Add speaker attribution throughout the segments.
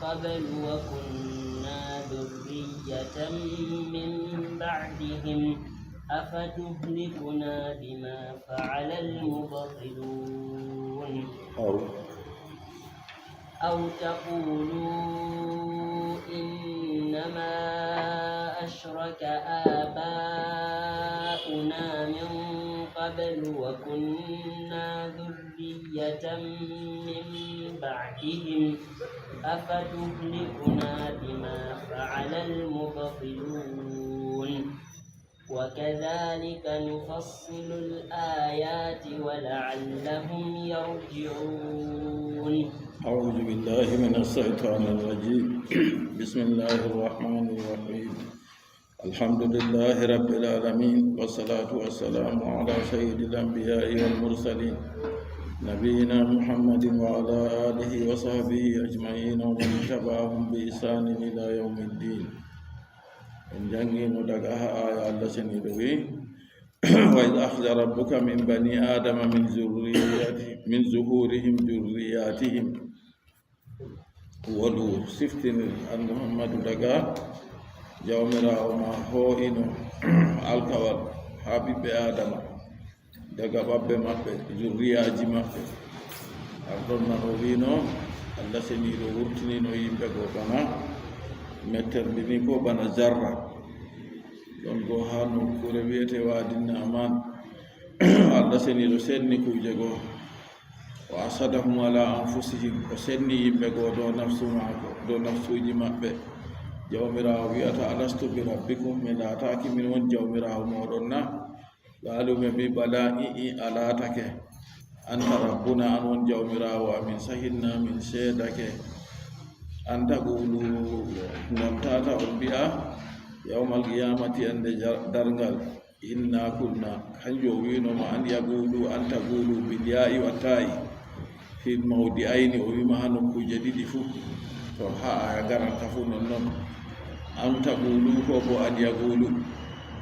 Speaker 1: قبل وكنا ذرية من بعدهم أفتهلكنا بما فعل المبطلون أو تقولوا إنما أشرك آباؤنا من قبل وكنا ذرية من بعدهم أفتهلكنا بما فعل المبطلون وكذلك نفصل الآيات ولعلهم يرجعون.
Speaker 2: أعوذ بالله من الشيطان الرجيم. بسم الله الرحمن الرحيم. الحمد لله رب العالمين والصلاة والسلام على سيد الأنبياء والمرسلين نبينا محمد وعلى آله وصحبه أجمعين ومن تبعهم بإحسان إلى يوم الدين. إن جنگي مدقها آية الله سنيدوي وإذ أخذ ربك من بني آدم من ظهورهم ذرياتهم ولو سفتن أن محمد دقا جومرا وما هو إنو الكوال حبيب آدم دقا باب مكة ذريات مكة أردنا نوبينو الله سنيدو ورتنينو يمبقو بنا متر بنيكو بنا زرع don go ha nokkure wiyete wadinna aman allah seniɗo senni kuje goo wa asadahum ala anfusihim o senni yimɓe goo dow nafsu maako dow nafsuji maɓɓe jawmirawo wiyata alastu bi rabbikum mi laataki min won jawmirawo moɗon na ɗaluɓe mbi bala ii alatake anta rabbuna an won jawmirawo amin sahinna min seedake anta qulu ngam tata on mbi'a yawmal qiyamati ande dargal inna kunna kanjo winoma an yaqulu anta qulu bil ya'i wa ta'i fi mawdi ayni o wima ha nokkuje ɗiɗi fuu to ha aya garanta fuu non anta qulu ko bo an yaqulu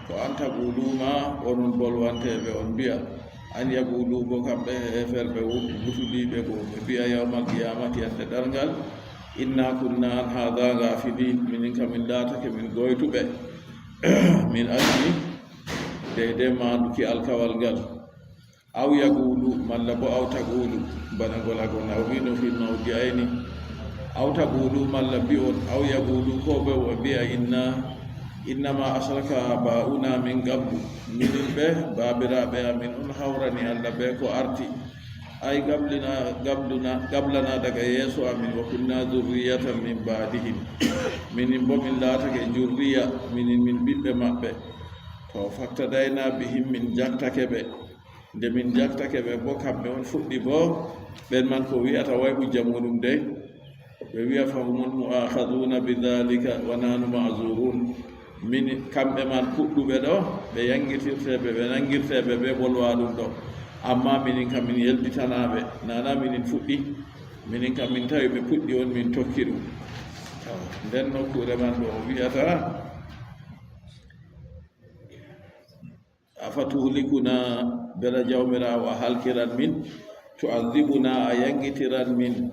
Speaker 2: to anta qulu ma onon bolwanteɓe on mbiya an yaqulu bo kamɓe heferɓe wutuɗiɓe ko ɓe mbiya yawmal qiyamati ande dargal inna kunna an hadha ghafilin minin kamin latake min goytuɓe min ajli deyde maɗuki alkawal ngal aw yaqulu malla bo aw taqulu bana golago nawino fi mawdi ayni aw taqulu malla bi'on aw yaqulu ko ɓe o mbiya innama ashraka ba'una min qablu minin ɓe babiraɓe amin on hawrani allah ɓe ko arti ay gablana daga yeeso amin wa kunna zurriyatan min ba'dihim minin bo min laatake jurriya minin min ɓiɓɓe maɓɓe to faktadayna bihim min jaktake ɓe nde min jaktake ɓe bo kamɓe on fuɗɗi bo ɓen man ko wiyata way hujja muɗum de ɓe wiya fahumul mu'akhaduna bidhalika wa nanu ma'zurun min kamɓe man fuɗɗuɓe ɗo ɓe yangirtirteɓe ɓe nangirteɓe ɓe bolwa ɗum ɗo amma minin kam min yelditanaɓe nana minin fuɗɗi minin kam min tawi ɓe puɗɗi on min tokki ɗum nden nokkure man ɗo o wiyata afatuhlikuna bela jawmirawo a halkiran min tu'adhibuna a yangitiran min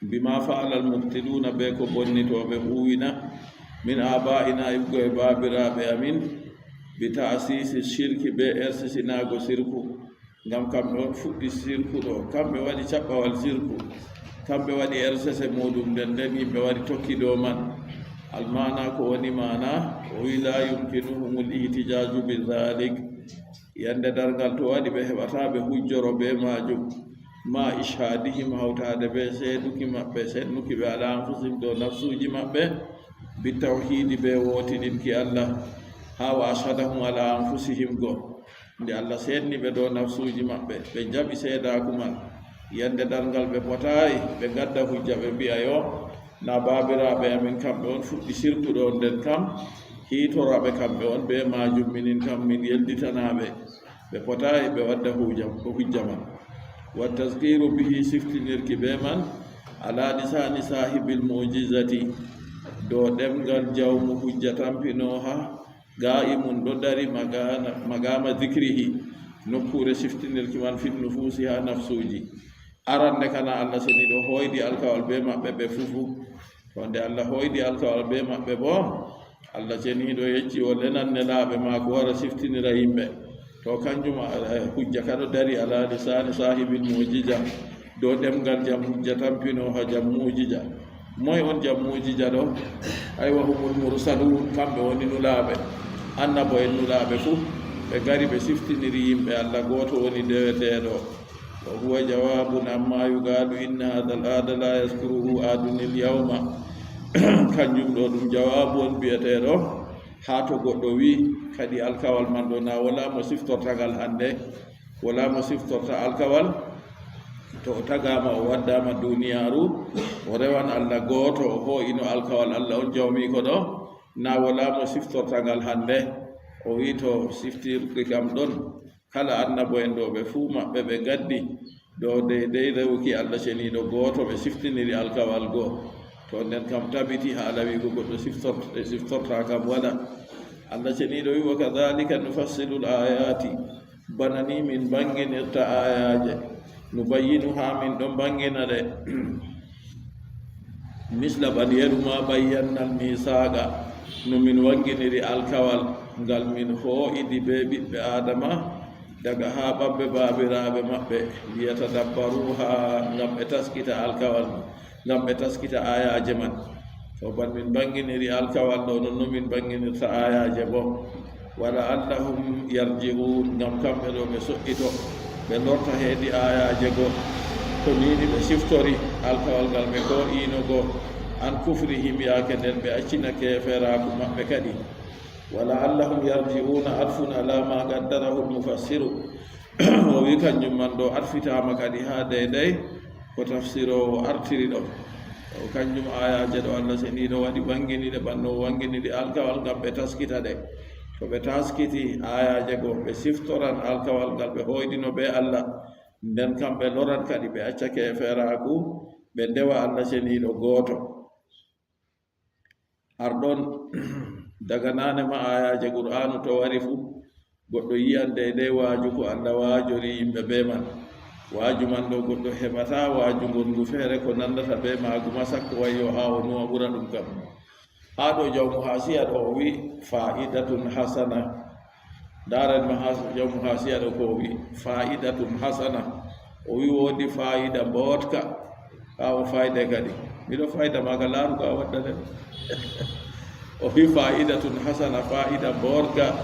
Speaker 2: bima fa'ala almubtiluna be ko bonnitoɓe huwina min aba'ina ibgo e babiraɓe amin bi ta'sisi shirki be ersisinago sirku ngam kamɓe on fuɗɗi sirku ɗo kamɓe waɗi caɓɓawal sirku kamɓe waɗi ersese muɗum nden yimɓe waɗi tokki dow man almana ko woni mana o wi la yumkinuhumul ihtijaju bi dhalik yande dargal to waɗi ɓe heɓataɓe hujjoro be majum ma ishadihim hawtade be seeduki maɓɓe sennuki ɓe ala anfusihim dow nafsuji maɓɓe bi tawhidi be wotiɗinki allah ha wa ashadahum ala anfusihim go nde allah seedni ɓe dow nafsuji maɓɓe ɓe jaɓi seedaku man yande dargal ɓe potayi ɓe gadda hujja ɓe mbiya yo na babiraɓe amin kamɓe on fuɗɗi sirtuɗo nden kam hiitoraɓe kamɓe on be majum minin kam min yelditanaɓe ɓe potayi ɓe wadda hujja man wa tasgiru bihi siftinirki be man ala lisani sahibil mujizati do ɗemgal jawmu hujja tampinoha ga'imun ɗo dari magama dhikrihi nokkure siftinirki man fin nufusi ha nafsuji arande kana Allah seniɗo hoydi alkawal be maɓɓe ɓe fufu to nde Allah hoydi alkawal be maɓɓe bo Allah seniɗo yecci o lenanne laaɓe maako wara siftinira yimɓe to kanjum hujja kaɗo dari ala lisani sahibil mujija dow ɗemgal jam hujja tampino ha jam mujija moy on jam mujija ɗo aywa humul mursalun kamɓe woni nulaaɓe annabo en nulaaɓe fuu ɓe gari ɓe siftiniri yimɓe Allah gooto woni deweteeɗo wa huwa jawabun amma yugalu inna hada al ada la yaskuruhu adun il yawma kanjum ɗo ɗum jawabu on biyeteeɗo haa to goɗɗo wi kadi alkawal man ɗo na wala mo siftortagal hannde wala mo siftorta alkawal to o tagama o waddama duniyaaru o rewan Allah gooto o ho'ino alkawal Allah on jawmi ko ɗo na wala mo siftortagal hannde o wi to siftirki kam ɗon kala annabo en ɗo ɓe fuu maɓɓe ɓe gaddi ɗo deydey rewki Allah ceniiɗo gooto ɓe siftiniri alkawal goo to nden kam tabiti haala wigo goɗɗo siftorta kam waɗa Allah ceniiɗo wi wa kadhalika nufassilu l ayati bana ni min banginirta ayaje nubayyinuha min ɗon bangina ɗe misla ɓaliyeru ma bayyannal misaga no min wanginiri alkawal ngal min hoo'idi be ɓiɓɓe adama daga ha ɓabɓe baabiraaɓe maɓɓe liyatadabbaruha ngam ɓe taskita alkawal ngam ɓe taskita ayaje man to ban min banginiri alkawal ɗo non no min banginirta ayaje bo wala allahum yarji'un ngam kamɓe ɗo ɓe so'ito ɓe lorta heedi ayaje goo to nini ɓe siftori alkawal ngal ɓe ko ino goo an kufrihim yaake nden ɓe accina keferaku maɓɓe kadi wala allahum yarji'una arfun ala ma qaddarahu lmufassiru o wi kanjum man ɗo arfitama kadi ha deydey ko tafsirowo artiri ɗo o kanjum ayaje ɗo Allah seniɗo waɗi ɓanginiɗe ɓanno wanginiɗe alkawal ngam ɓe taskita ɗe to ɓe taskiti ayaje goo ɓe siftoran alkawal ngal ɓe hoydino ɓe Allah nden kamɓe loran kadi ɓe acca keferaku ɓe ndewa Allah seniɗo gooto arɗon daga nane ma ayaje qur'anu to wari fuu goɗɗo yiyan deydey waaju ko Allah waajori yimɓe be man waaju man ɗo goɗɗo heɓata waaju ngongu feere ko nandata be maagu ma sakko wayyo haa o nuwa ɓura ɗum kam haa ɗo jawmu hasiya ɗo o wi fa'idatun hasana daren ma jawmu hasiya ɗo ko o wi fa'idatun hasana o wi woodi fa'ida mbootka haa o fayde kadi miɗo fayda maaga laarugo a wadda den o fi fa'idatun hasana fa'ida borga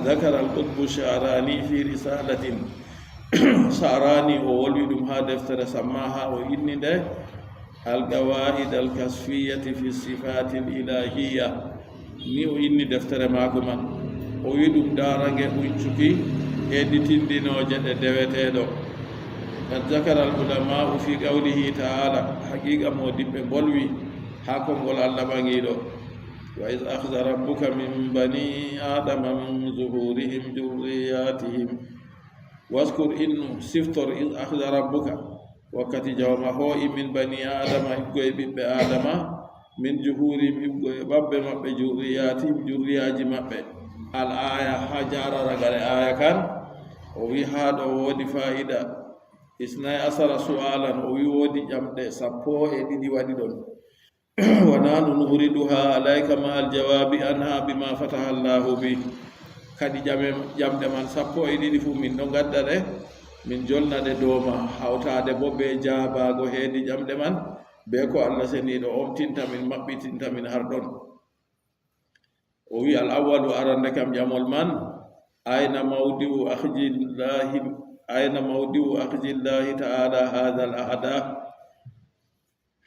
Speaker 2: zakara al-qutbu sharani fi risalatin sarani o wolwi ɗum ha deftere sammaha o inni nde al-qawaid al-kasfiyati fi sifati al-ilahiyya ni o inni deftere maako man o wi ɗum darange ɓuccuki heɗitindinoje ɗe deweteɗo kad zakara al-ulama'u fi qawlihi ta'ala haqiqa modibɓe bolwi ha konngol Allah ɓangiɗo wa iz akhadha rabbuka min bani adama min zuhurihim dhurriyatihim waskur innu siftor iz akhadha rabbuka wakkati jawma ho'i min bani adama iggoye ɓiɓɓe adama min juhurihim iggoye ɓabɓe maɓɓe dhurriyatihim jurriyaji maɓɓe al aya ha jararagare aya kan o wi ha ɗo woodi fa'ida isnai asara su'alan o wi woodi ƴamɗe 12 waɗi ɗon ونحن نوردها عليك مع الجواب عنها بما فتح الله به kadi jamde man 12 fu min ɗo gadda ɗe min jolnade dowma hawtade bo be jaabago heedi jamde man be ko Allah seniɗo omtinta min maɓɓitinta min har ɗon o wi al awalu arande kam jamol man ayna mawdi'u akhdillahi ta'ala hadha al ahda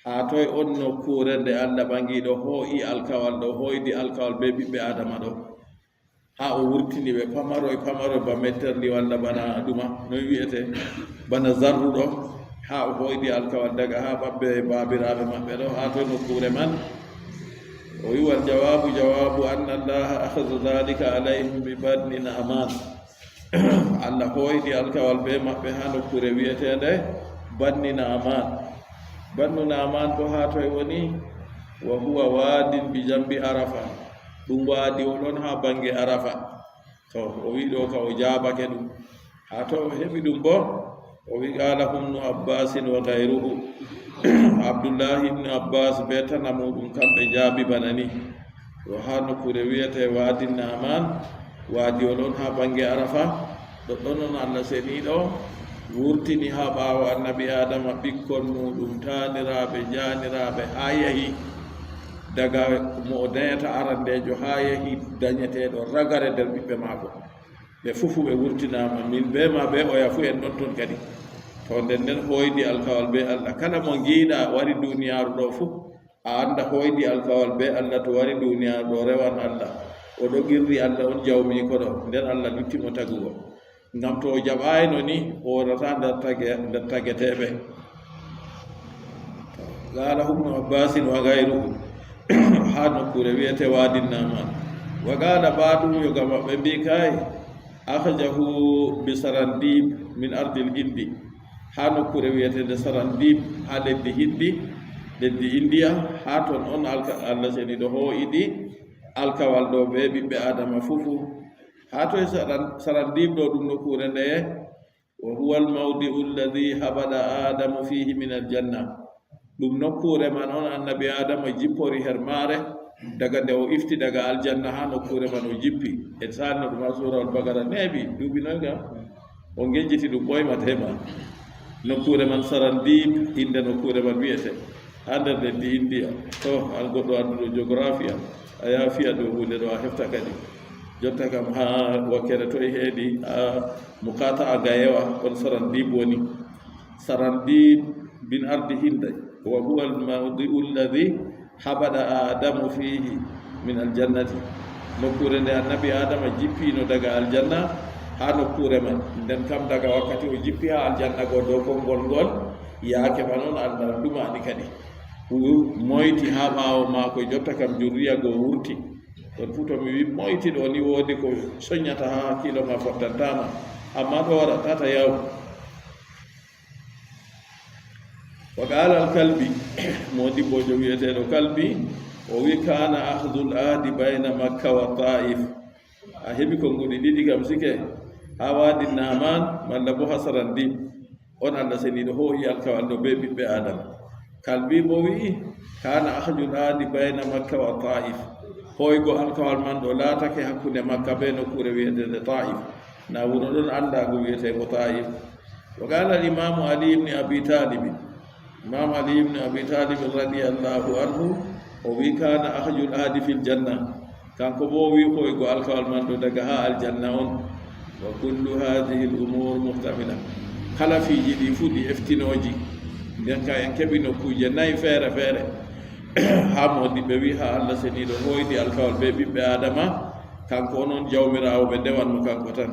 Speaker 2: ha toye on nokkure nde Allah ɓangiɗo hoo'i alkawal ɗo hoydi alkawal be ɓiɓɓe adama ɗo ha o wurtini ɓe pamaroy ba metterndi walla bana ɗuma no wiyete bana zarruɗo ha o hoydi alkawal daga ha ɓaɓɓe babiraɓe maɓɓe ɗo ha toye nokkure man o wi wal jawabu anna allaha akhadha dhalika alayhim bi badnin aman Allah hoydi alkawal be maɓɓe ha nokkure wiyetende badnin aman bannu naman bo ha toye woni wa huwa wadin bi jambi arafa ɗum waadi o ɗon ha bange arafa to o wi ɗo ka o jaabake ɗum ha to o heɓi ɗum bo وقال ابن عباس وغيره عبد الله بن عباس بيتنا مودum kambe jaabi banani wa hanu kure wiyete wadi naman wadi olon ha bange arafa do donon Allah senido wurtini ha bawo annabi adama bikkon mudum tanirabe janirabe hayahi daga mo dayata arandejo hayahi danyetedo ragare der bibbe mako be fufu be wurtinama min be ma be o yafu en don ton kadi to den hoydi alkawal be Allah kala mo giida wari duniyaaru do fu a anda hoydi alkawal be Allah to wari duniyaaru do rewan Allah o do girri Allah on jawmi ko do den Allah luttimo tagugo ngam to jabayno ni o rata der tagetebe qala ibn Abbas wa ghayruhu hanu kure wiyete wadin naman wa qala badu yo gama be bi kai akhjahu bi sarandib min ardil indi hanu kure wiyete de sarandib ha leddi hiddi leddi india ha ton on Allah seni do ho idi alkawal do be bibbe adama fufu ha to sarandib do dum no kure de wa huwa al mawdi'u alladhi habada adamu fihi min al janna dum no kure man on annabi adama jippori hermare daga de o ifti daga aljanna ha no kure man o jippi e sanno dum sura al bagara nebi dubi noga o ngejjiti dum boyma tema no kure man sarandib inde no kure man wiyete hande de india to al goddo andu geografia aya fiya do hunde do hefta kadi jotta kam ha wakere to heedi mukata agayewa on sarandib woni sarandib bin ardi hinda wa huwa al mawdi'u alladhi habada adamu fihi min al jannati no kure de annabi adama jippino daga al janna ha no kure man den kam daga wakkati o jippi ha al janna go do ko gol yaake manon Allah dumani kadi moyti ha bawo mako jotta kam jurriya go wurti don futo mi wi moyti do ni wodi ko soñata ha kilo ma fottantama amma do wara tata yaw wa qala al kalbi modi bojo wiyete do kalbi o wi kana akhdhul adi bayna makkah wa ta'if a hebi ko ngoni didi gam sike ha wadi naman malla bo hasarandi on Allah seni do ho yal kawal do be bibbe adam kalbi bo wi kana akhdhul adi bayna makkah wa ta'if hoygo alkawal man do latake hakkunde makka be no kure wiyete de ta'if na wuro don anda go wiyete ko ta'if wa qala al imam ali ibn abi talib imam ali ibn abi talib radiyallahu anhu o wi kana akhjul adi fil janna kanko bo wi hoygo alkawal man do daga ha al janna on wa kullu hadhihi al umur muhtamila kala fi jidi fudi eftinoji den ka en kebino kuje nay fere ha modi be wi ha Allah seni do hoydi alkawal be bibbe adama kanko non jawmirawo be dewan mo kanko tan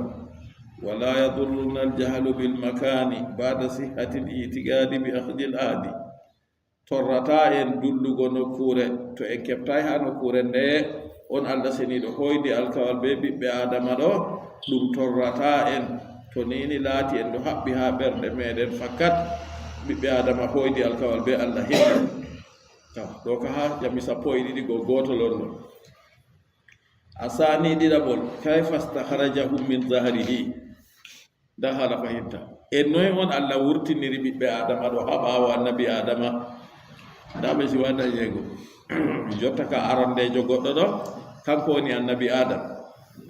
Speaker 2: wala yadurruna al-jahlu bil makani ba'da sihhati al-i'tiqadi bi akhdhi al-adi torrata en dullugo no kure to en keptay ha no kure nde on Allah seni do hoydi alkawal be bibbe adama do dum torrata en to nini lati en do habbi ha berde meden fakat bibbe adama hoydi alkawal be Allah hedi do ka ha jami sappo e didi go goto lorno asani didabol kayfa istakhrajahum min zahrihi da hala fahimta e noy on Allah wurtiniri bibbe adama do habawo annabi adama da be si wanda yego jotta ka arande jo goddo do kanko woni annabi adam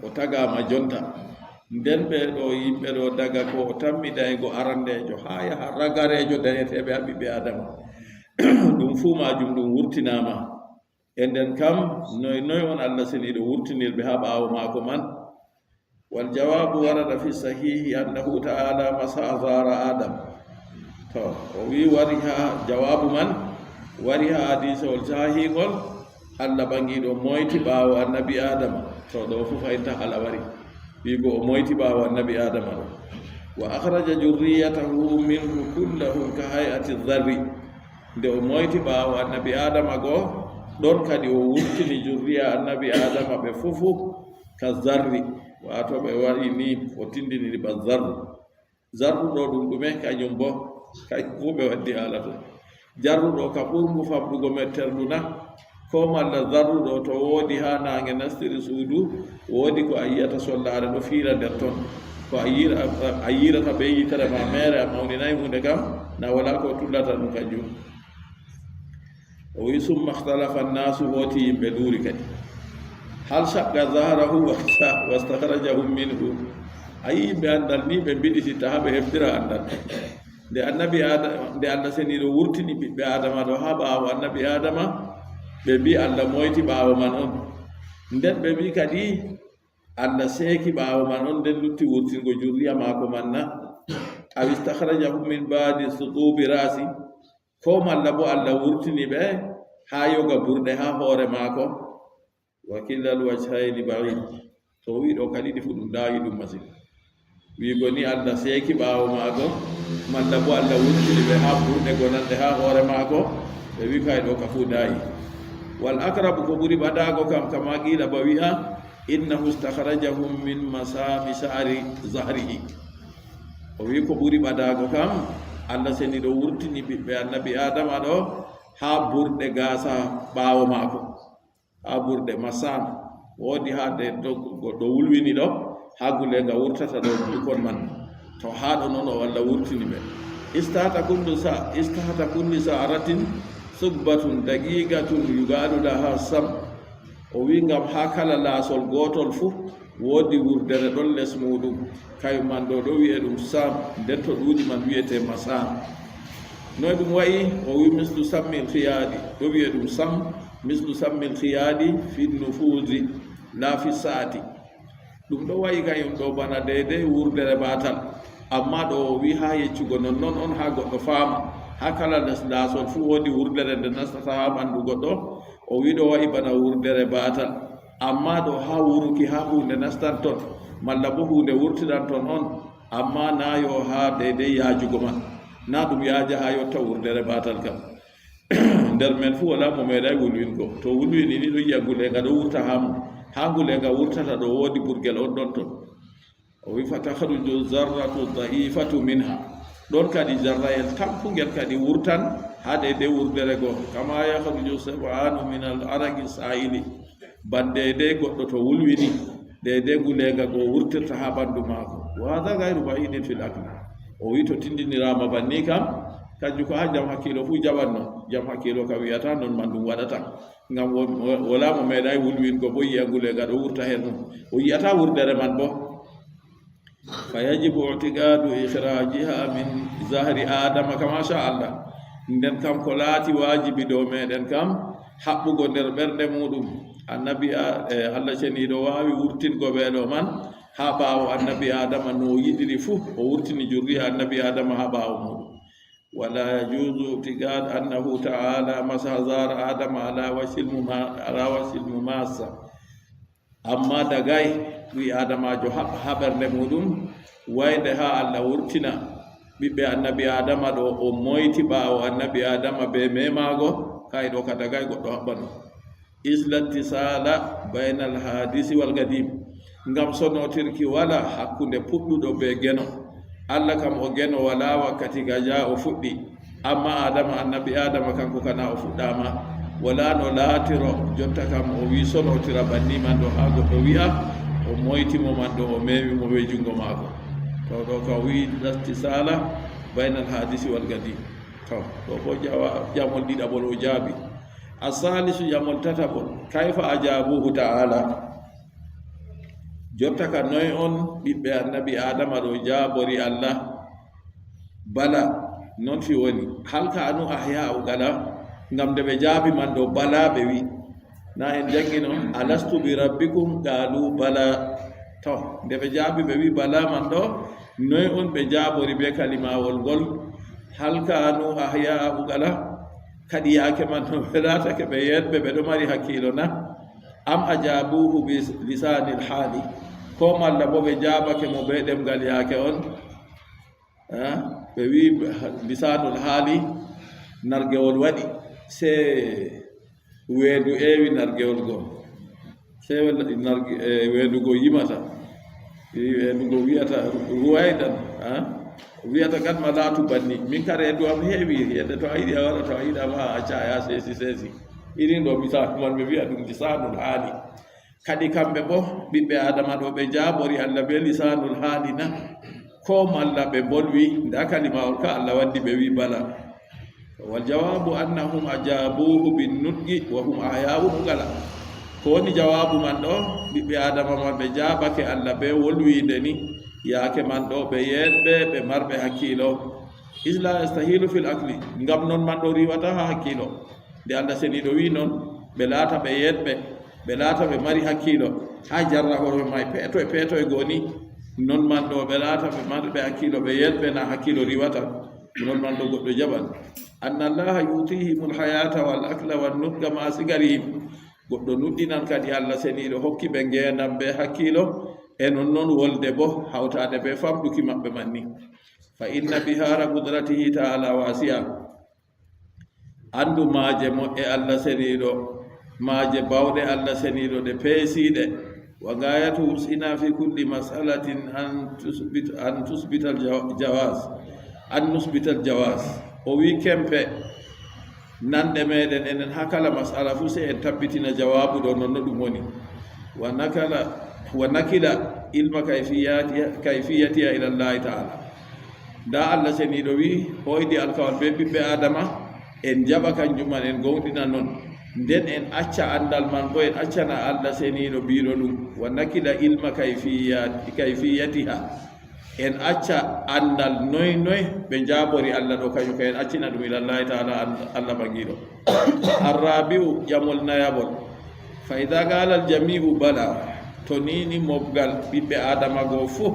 Speaker 2: o tagama jonta nden be do yimbe do daga ko o tammi daygo arande jo haya ragarejo dayetebe bibbe adama dum fu majum dum wurtinama enden kam noy on Allah seni do wurtinirbe ha baawo mako man wal jawabu warada fi sahihi annahu ta'ala masazara adam to o wi wariha jawabu man wariha hadith wal sahihi gol Allah bangi do moyti baawo annabi adam to do fu fayta ala wari wi go moyti baawo annabi adam wa akhraja jurriyatahu minhu kulluhum ka hay'ati dharri nde o moyti ɓaawo annabi adama goo ɗon kadi o wurtini jurriya annabi adama ɓe fofu ka zarri wato ɓe waɗi ni o tindiniri ba zarru ɗo ɗum ɗume kañum bo kay fu ɓe waddi haala to jarru ɗo ka ɓurgu famɗugo metterɗuna ko malla zarru ɗo to woodi ha nange nastiri suudu woodi ko a yiyata sollare ɗo fiira nder ton ko a yirata ɓe yitere ma mere a mawninayi hunde kam na wala ko tullata ɗum kanjum o wi summa ihtalafa nnasu wooti yimɓe ɗuuri kadi hal shaqqa zahrahu wastahrajahum minhu ayi yimɓe anndal ni ɓe mbiɗititta ha ɓe heftira anndal nde annabi adama nde allah seniɗo wurtini ɓiɓɓe adama ɗo ha ɓaawo annabi adama ɓe mbi allah moyti ɓaawo man on nden ɓe mbi kadi allah seeki ɓaawo man on nden lutti wurtingo jurriya maako man na aw istahrajahum min badi sutubi rasi ko malla bo allah wurtini ɓe ha yoga burɗe ha hoore maako wa killal wajhayni baid to wi ɗo kadi ɗi fu ɗum daawi ɗum masin wiigo ni allah seeki ɓaawo maako malla bo allah wurtini ɓe ha burɗe gonande ha hoore maako ɓe wi kay ɗo ka fu daayi wal akrabu ko ɓuri ɓadaago kam kama qiila ba wi'a innahu istahrajahum min masami sha'ri zahrihi o wi ko ɓuri ɓadaago kam allah seni ɗo wurtini ɓiɓɓe annabi adama ɗo ha burɗe gaasa ɓaawo maako ha burɗe masam woodi ha de goɗɗo wulwini ɗo ha gulenga wurtata ɗo bukon man to ha ɗo noon o allah wurtini ɓe istahata kulli sa'aratin subbatun daqiqatun yugaɗu laha sam o wi ngam ha kala laasol gotol fuu woodi wurdere ɗon les muɗum kayu man ɗo ɗo wiye ɗum sam nden to ɗuuɗi man wiyete masam noy ɗum wayi o wi mislu sammil khiyadi ɗo wiye ɗum sam mislu sammil khiyadi fi nufusi la fi saati ɗum ɗo wayi kayum ɗo bana deydey wurdere batal amma ɗo o wi ha yeccugo nonnoon on ha goɗɗo faama ha kala laasol fuu woodi wurdere nde nastata ha ɓanndu goɗɗo o wi ɗo wayi bana wurdere batal amma ɗo ha wuruki ha hunde nastan ton malla bo hunde wurtiran ton on amma na yo ha deydey yaajugo man na ɗum yaaja ha yotta wurdere batal kam nder men fuu wala mo meeɗay wulwingo to wulwini ni ɗo yiya ngulenga ɗo wurta ha mum ha ngulenga wurtata ɗo woodi burgel on ɗon ton o wi fatahruju zarratu daifatu minha ɗon kadi jarrayel tampugel kadi wurtan ha deydey wurdere goo kama yahruju sab'anu min al aragi sa'ili bandeydey goɗɗo to wulwini deydey ngulenga goo wurtirta ha ɓanndu maako wa hada gayru ba'idin fil aqli o wi to tindinirama banni kam kanjum ko ha jam hakkilo fuu jaɓatno jam hakkilo kam wiyata noon man ɗum waɗata ngam wala mo meeɗay wulwingo bo yiya ngulenga ɗo wurta hen ɗum o yiyata wurdere man bo fa yajibu i'tiqadu ihrajiha min zahri adama kama sha allah nden kam ko laati wajibi dow meɗen kam haɓɓugo nder ɓernde muɗum annabi allah ceniɗo wawi wurtingo ɓeɗo man ha ɓaawo annabi adama no yiɗiri fuu o wurtini jurriya annabi adama ha ɓaawo muɗum wala yajuzu i'tiqad annahu ta'ala masa zara adama ala wasil mumasa amma dagay wi adamajo ha ɓernde muɗum wayde ha allah wurtina ɓiɓɓe annabi adama ɗo o moyti ɓaawo annabi adama be memago kay ɗo ka dagay goɗɗo haɓɓano islattisala bayna al hadisi wal gadim ngam sonotirki wala hakkunde puɗɗuɗo be geno allah kam o geno wala wakkati gaja o fuɗɗi amma adama annabi adama kanko kana o fuɗɗama wala no laatiro jotta kam o wi sonotira banni man ɗo ha goɗɗo wi'a o moytimo man ɗo o mewimo be jungo maako to ɗo ka wi islattisala bayna al hadisi wal gadim to ɗo bo jamol ɗiɗaɓol o jaabi asalisu jamol tataɓol kayfa ajabuhu ta'ala jotta ka noy on ɓiɓɓe annabi adama ɗo jaabori allah bala non fi woni halka anu ahya o gala ngam nde ɓe jaabi man ɗo bala ɓe wi na en jangino alastu bi rabbikum qalu bala to nde ɓe jaabi ɓe wi bala man ɗo noy on ɓe jaabori be kalimawol ngol halka anu ahya o gala kadi yaake man no welatake ɓe yetɓe ɓe ɗo mari hakkilo na am ajabuhu bi lisanil hali ko malla bo ɓe jaabake mo be ɗemgal yaake on ɓe wi lisanul haali nargewol waɗi se weedu eewi nargewol goo se weedugo yimata weedugo wiyata ruwaydan wiyata kan ma laatu banni min ka reedu am heewi yedde to a yiɗi a waɗa to a yiɗama a acca ya seesi irin ɗo misal man ɓe wiya ɗum lisanul haali kadi kamɓe bo ɓiɓɓe adama ɗo ɓe jaɓori allah be lisanul halina ko malla ɓe bolwi nda kalimawol ka allah waddi ɓe wi bala wal jawabu annahum ajabuhu bin nutqi wa hum ahyawu ngala ko woni jawabu man ɗo ɓiɓɓe adama man ɓe jaɓake allah be wolwinde ni yaake man ɗo ɓe yeɗɓe ɓe marɓe hakkilo isla yastahilu fil akli ngam noon man ɗo riwata ha hakkilo nde allah seniɗo wi noon ɓe laata ɓe yeɗɓe ɓe laata ɓe mari hakkilo ha jarrahorɓe may peeto e goni non man ɗo ɓe laata ɓe marɓe hakkilo ɓe yeɗɓe na hakkilo riwata non man ɗo goɗɗo jaɓan anna allaha yutihimul hayata wal akla wal nutqa ma sigarihim goɗɗo nuɗɗinan kadi allah seniɗo hokki ɓe ngendam ɓe hakkilo e non noon wolde bo hawtade ɓe famɗuki maɓɓe man ni fa inna bihara qudratihi taala wasi'a andu maaje moƴƴe allah seniɗo maaje bawɗe allah seniɗo ɗe peesiɗe wa gayatu usina fi kulli masalatin an tusbita al jawaz o wi kempe nanɗe meɗen enen ha kala masala fu se en tabbitina jawabu ɗo nonno ɗum woni wa nakila ilma kayfiyatiha ila llahi taala nda allah seniɗo wi hoydi alkawal be ɓiɓɓe adama en jaɓa kanjuman en gonɗina noon nden en acca andal man bo en accana allah seniɗo biɗo ɗum wa nakila ilma kayfiyatiha en acca andal noy ɓe jaɓori allah ɗo kañum ka en accina ɗum ila llahi taala allah ɓagiɗo arrabiu ƴamol nayabol fa ida gala aljamiu bala to nini mobgal ɓiɓɓe adama goo fo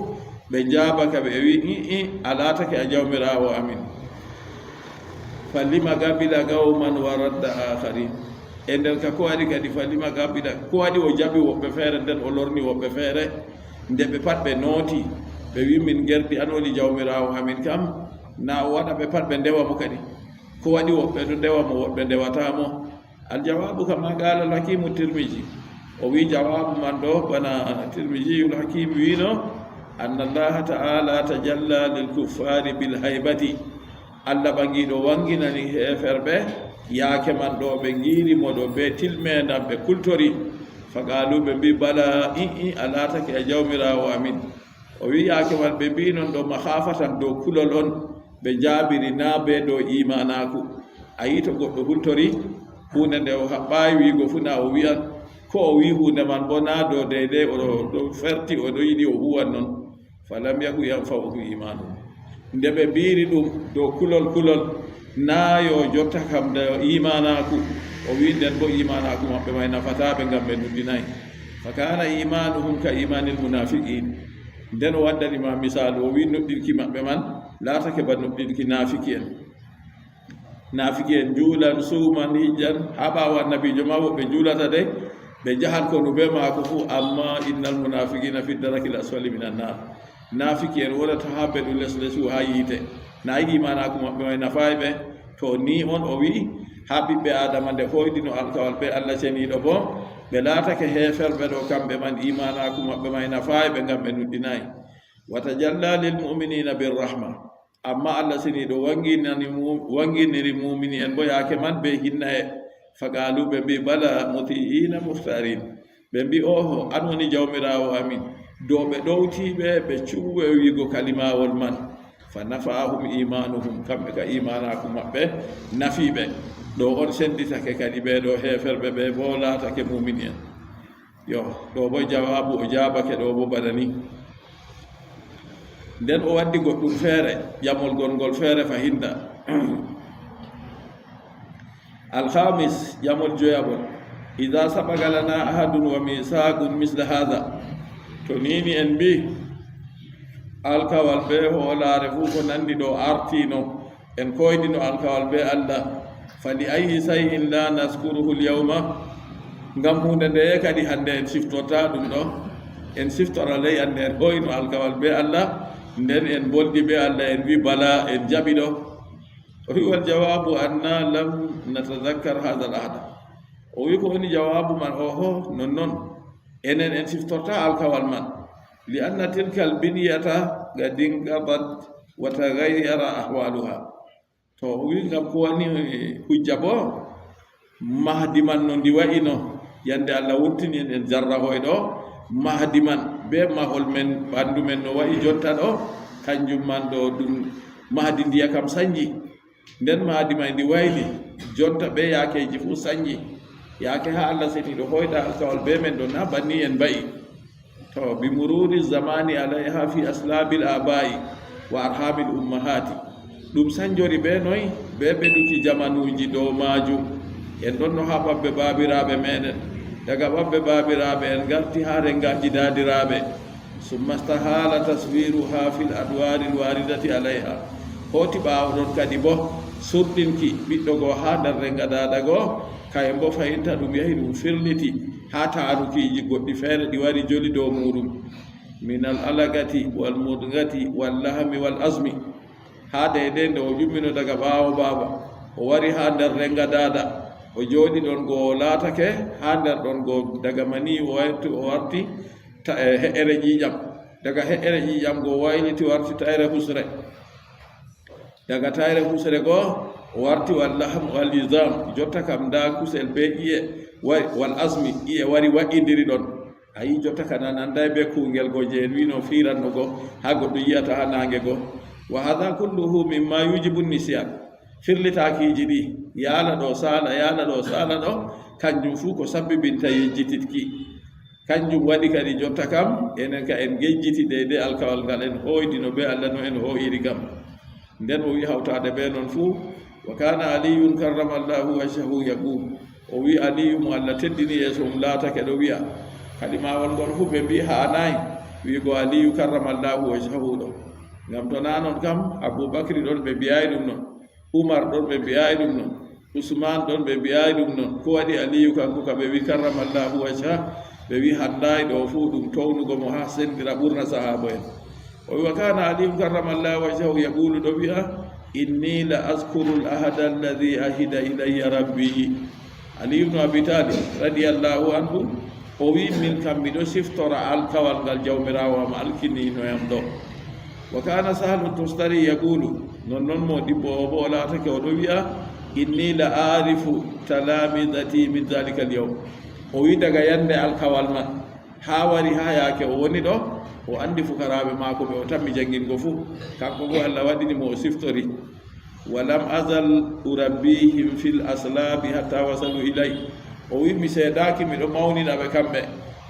Speaker 2: ɓe jaɓaka ɓe wi i alatake a jawmirawo amin fallima gabila gawman wa radda akharin e nden ka ko waɗi kadi fallima gabila ko waɗi o jaɓi woɓɓe feere nden o lorni woɓɓe feere nde ɓe pat ɓe nooti ɓe wi min gerdi an woni jawmirawo amin kam na o waɗa ɓe pat ɓe ndewamo kadi ko waɗi woɓɓe ɗo ndewamo woɓɓe ndewatamo aljawabu kama qala alhakimu tirmiji o wi jawabu man ɗo bana tirmijiyul hakim wino anna allaha taala tajalla lilkuffari bilhaybati allah ɓagiɗo wanginani heferɓe yaake man ɗo ɓe giirimo ɗo be tilmenam ɓe kultori faqalu ɓe mbi bala i a latake a jawmirawo amin o wi yaake man ɓe mbi noon ɗo mahafatan dow kulol on ɓe jaabiri na be dow imanaku a yi to goɗɗo hultori hunde nde o haɓɓayi wiigo fu na o wiyan ko o wi hunde man bo na dow deydey oɗo ferti oɗo yiɗi o huwan noon falam yaku yanfa'uhu imanu nde ɓe mbiri ɗum dow kulol na yo jotta kam nde imanaku o wi nden bo imanaku maɓɓe may nafataɓe ngam ɓe nuɗɗinayi fa kana imanuhum ka imanil munafiqin nden o waddanima misalu o wi nuɗɗinki maɓɓe man laatake ba nuɗɗinki nafiki en juulan suuman hijjan ha ɓawo annabijo ma woɓɓe juulata de ɓe jahan ko nu be maako fu amma innal munafiqina fi darakil asfali minan nar nafiki en wonata ha ɓeɗu leslesu ha yiite na yi imanaku maɓɓe may nafayi ɓe to ni on o wi ha ɓiɓɓe adama nde hoydino alkawal ɓe allah ceniɗo bo ɓe laatake heferɓe ɗo kamɓe man imanaku maɓɓe may nafayi ɓe ngam ɓe nuɗɗinayi wata jalla lil muminina birrahma amma allah seniɗo wanginiri mumini en bo yaake man ɓe hinna e faqalu ɓe mbi bala mutiina muftarin ɓe mbi oho an woni jawmirawo amin dow ɓe ɗowtiɓe ɓe cuɓe wiigo kalimawol man fa nafahum imanuhum kamɓe ka imanaku maɓɓe nafiɓe ɗo on senditake kadi ɓeɗo heferɓe ɓe bo laatake mumini en yo ɗo bo jawabu o jabake ɗo bo badani nden o waddi goɗɗum feere ƴamol gongol feere fa hinda alhamis ƴamol joyaɓol ida saɓagalana ahadun wa misaqun misla hada to nini en mbi alkawal be hoolare fu ko nandi ɗo artino en koydino alkawal be allah fali ayi sayin la naskuruhu lyawma ngam hunde ndeye kadi hande en siftorta ɗum ɗo en siftora ley ande en hoyno alkawal be allah nden en boldi be allah en wi bala en jaɓi ɗo o wi wal jawabu anna lam natadakkar hada al ahda o wi ko woni jawabu man oho nonnoon enen en siftorta alkawal man li anna tilka al biniyata qad inqadat wa taghayyara ahwaluha to o wi ngam ko wani hujja bo mahdi man no ndi wa'ino yande Allah wurtini en jarra hoyɗo mahdi man be mahol men ɓandu men no wayi jotta ɗo kanjum man ɗo ɗum mahdi ndiya kam sanji nden mahdi may ndi wayli jotta ɓe yaakeji fuu sanji yaake ha Allah seniɗo hoyɗa alkawal be men ɗo na banni en mbayi to bi mururi zamani alayha fi aslabil aba'i wa arhamil ummahati ɗum sanjori ɓe noyi ɓe ɓeɗuki jamanuji dow majum en ɗon no ha babbe babiraɓe meɗen daga babbe babiraɓe en garti ha rengaji dadiraɓe summa stahala taswiruha fil adwari lwaridati alayha hoti ɓawo ɗon kadi bo surɗinki ɓiɗɗo go ha nder renga dada go kayen bo fayinta ɗum yahi ɗum firliti ha tarukiji goɗɗi feere ɗi wari joli dow muɗum min al alagati wal mudgati wal lahmi wal azmi ha deydey nde o jummino daga ɓawo baba o wari ha nder renga dada o jooɗi ɗon go laatake ha nder ɗon go daga mani o warti he'ere ƴiƴam daga he'ere ƴiƴam go wayliti warti tayre husre daga tayre husre go o warti wallaham wal isam jotta kam nda kusel be ƴiye wal asmi ƴiye wari waɗidiri ɗon ayi jotta kana nanday be kungel go je en wino firanno go ha goɗɗo yiyata ha nange go wa hadha kulluhu mimma yujibu nisyan firlitakiji ɗi yaala ɗo sala ɗo kanjum fuu ko sabbibinta yejjititki kanjum waɗi kadi jotta kam enen ka en gejjiti deyde alkawal ngal en hoydino be Allah no en hoyiri kam nden o wi hawtade be noon fuu wa kana aliyun karramallahu wajhahu yaqul o wi aliyu mo Allah teddini yeeso mum laatake ɗo wiya kadi mawol ngol fuu ɓe mbi hanayi wiigo aliyu karramallahu wajhahu ɗo ngam to na noon kam aboubacry ɗon ɓe mbiyayi ɗum noon umar ɗon ɓe mbiyayi ɗum noon usman ɗon ɓe mbiyayi ɗum noon ko waɗi aliyu kanko ka ɓe wi karramallahu wajha ɓe wi handayi ɗo fuu ɗum townugo mo ha sendira ɓurna sahaba en o wi wa kana aliyu karramallahu wajhahu yaqulu ɗo wiya inni la askuru l ahada alladi ahida ilayya rabbi aliyu bnu abi talib radiallahu anhu o wi min kam miɗo siftora alkawal ngal jawmirawo am alkininoyam ɗo wa kana sahlu tustari yaqulu non mo dibbo o bo laatake o ɗo wiya inni la arifu talamidati min dhalika al yawm o wi daga yande alkawal man ha wari ha yaake o woni ɗo o andi fukaraɓe maako ɓe o tammi jangingo fuu kanko go Allah waɗini mo o siftori walam azal urabbihim fil aslabi hatta wasalu ilay o wi mi seedaki miɗo mawninaɓe kamɓe